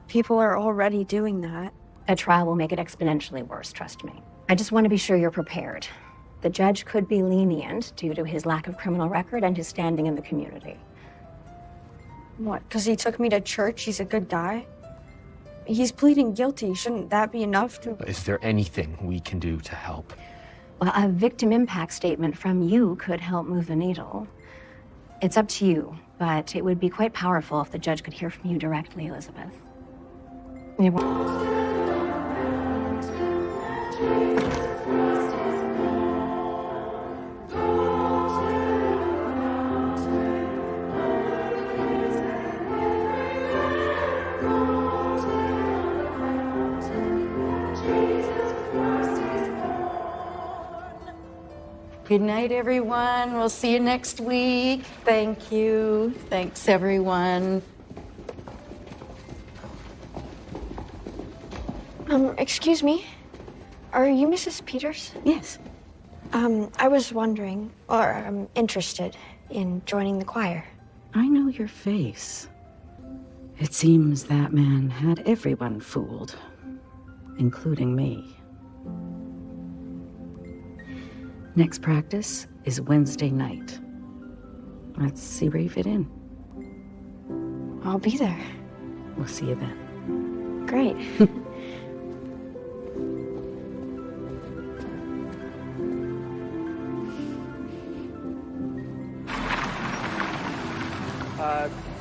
People are already doing that. A trial will make it exponentially worse, trust me. I just want to be sure you're prepared. The judge could be lenient due to his lack of criminal record and his standing in the community. What, because he took me to church, he's a good guy? He's pleading guilty. Shouldn't that be enough to... Is there anything we can do to help? Well, a victim impact statement from you could help move the needle. It's up to you, but it would be quite powerful if the judge could hear from you directly, Elizabeth. Good night, everyone. We'll see you next week. Thank you. Thanks, everyone. Excuse me? Are you Mrs. Peters? Yes. I was wondering, or I'm interested in joining the choir. I know your face. It seems that man had everyone fooled, including me. Next practice is Wednesday night. Let's see where you fit in. I'll be there. We'll see you then. Great.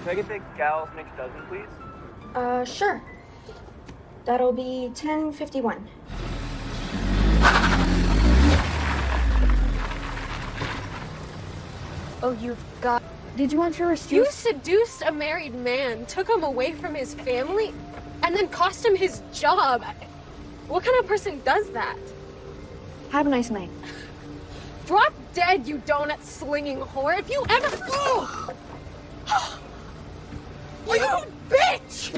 Can I get the Gals mixed dozen, please? Sure. That'll be 10:51. Oh, you've got... Did you want your receipt? You seduced a married man, took him away from his family, and then cost him his job. What kind of person does that? Have a nice night. Drop dead, you donut-slinging whore. If you ever... Oh! You bitch!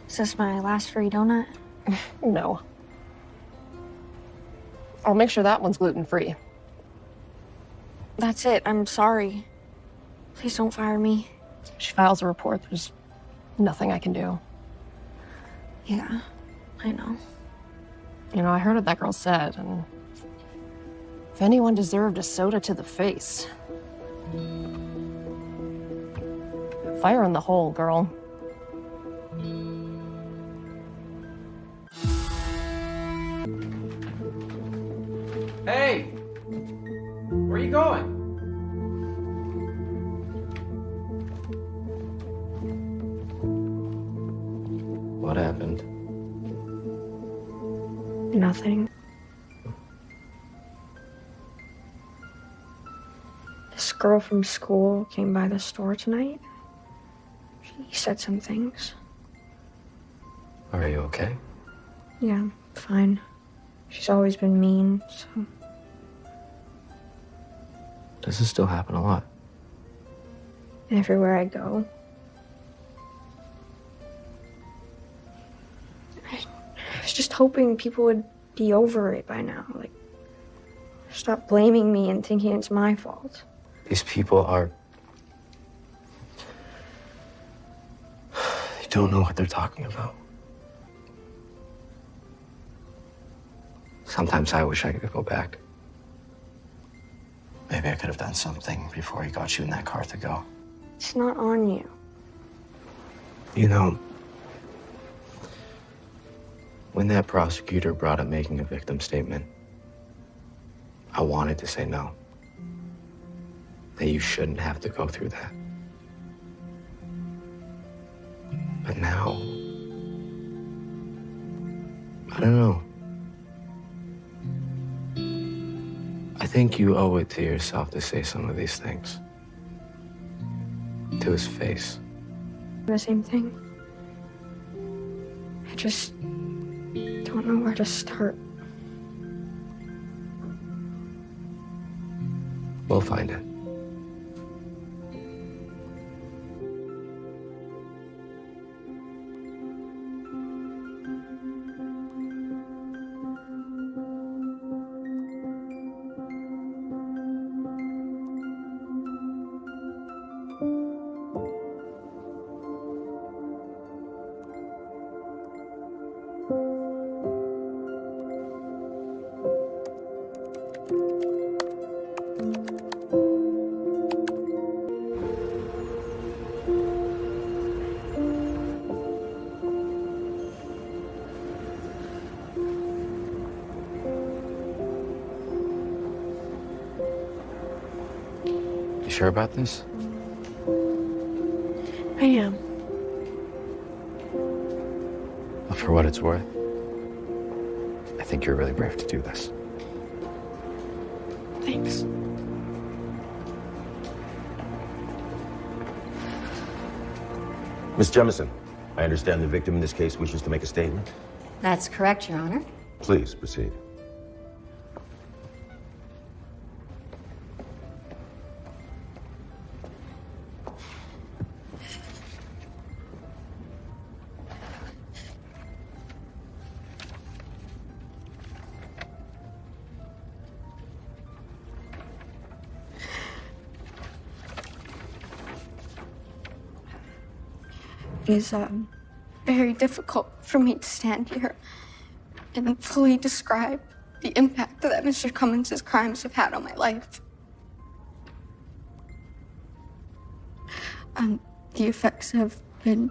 Is this my last free donut? No. I'll make sure that one's gluten-free. That's it. I'm sorry. Please don't fire me. If she files a report, there's nothing I can do. Yeah, I know. You know, I heard what that girl said, and if anyone deserved a soda to the face, fire in the hole, girl. Hey! Where are you going? What happened? Nothing. This girl from school came by the store tonight. She said some things. Are you okay? Yeah, fine. She's always been mean, so... Does this still happen a lot? Everywhere I go. I was just hoping people would be over it by now. Like, stop blaming me and thinking it's my fault. These people are... They don't know what they're talking about. Sometimes I wish I could go back. Maybe I could have done something before he got you in that car to go. It's not on you. You know, when that prosecutor brought up making a victim statement, I wanted to say no. That you shouldn't have to go through that. But now, I don't know. I think you owe it to yourself to say some of these things. To his face. The same thing. I just don't know where to start. We'll find it. You sure about this? I am. Well, for what it's worth, I think you're really brave to do this. Thanks. Miss Jemison, I understand the victim in this case wishes to make a statement. That's correct, Your Honor. Please proceed. It is very difficult for me to stand here and fully describe the impact that Mr. Cummins' crimes have had on my life. The effects have been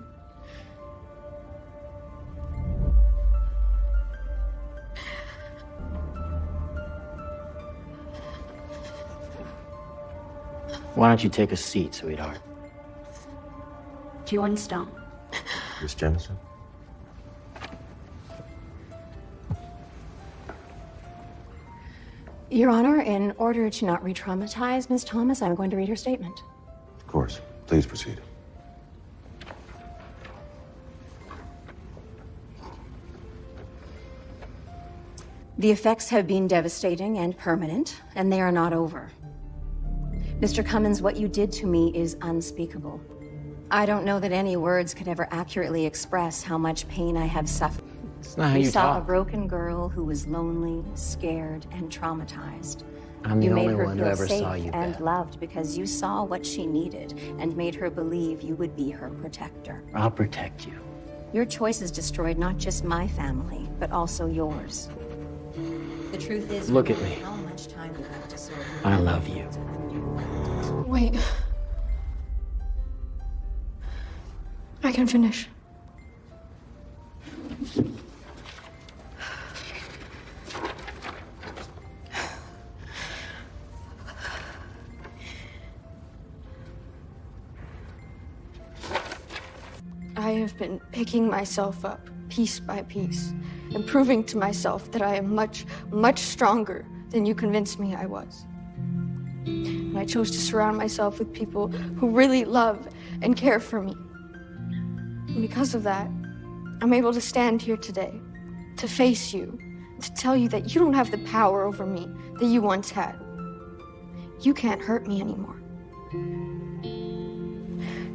Why don't you take a seat, sweetheart? Do you want stone? Miss Jemison? Your Honor, in order to not re-traumatize Ms. Thomas, I'm going to read her statement. Of course. Please proceed. The effects have been devastating and permanent, and they are not over. Mr. Cummins, what you did to me is unspeakable. I don't know that any words could ever accurately express how much pain I have suffered. It's not how You you saw talk. a broken girl who was lonely, scared, and traumatized. I'm the You made only her one who feel ever safe saw you and bad. loved because you saw what she needed and made her believe you would be her protector. I'll protect you. Your choices destroyed not just my family, but also yours. The truth is, Look no at matter me. how much time you have to sort I love you. Wait. I can finish. I have been picking myself up piece by piece and proving to myself that I am much, much stronger than you convinced me I was. And I chose to surround myself with people who really love and care for me. And because of that, I'm able to stand here today, to face you, to tell you that you don't have the power over me that you once had. You can't hurt me anymore.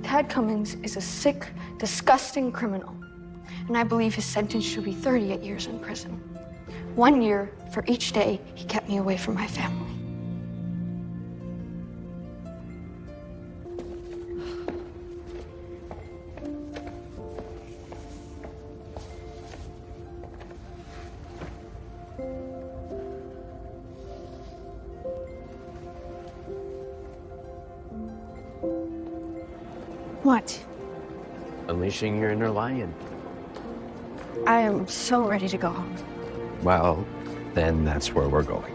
Tad Cummins is a sick, disgusting criminal, and I believe his sentence should be 38 years in prison. 1 year for each day he kept me away from my family. What? Unleashing your inner lion. I am so ready to go home. Well, then that's where we're going.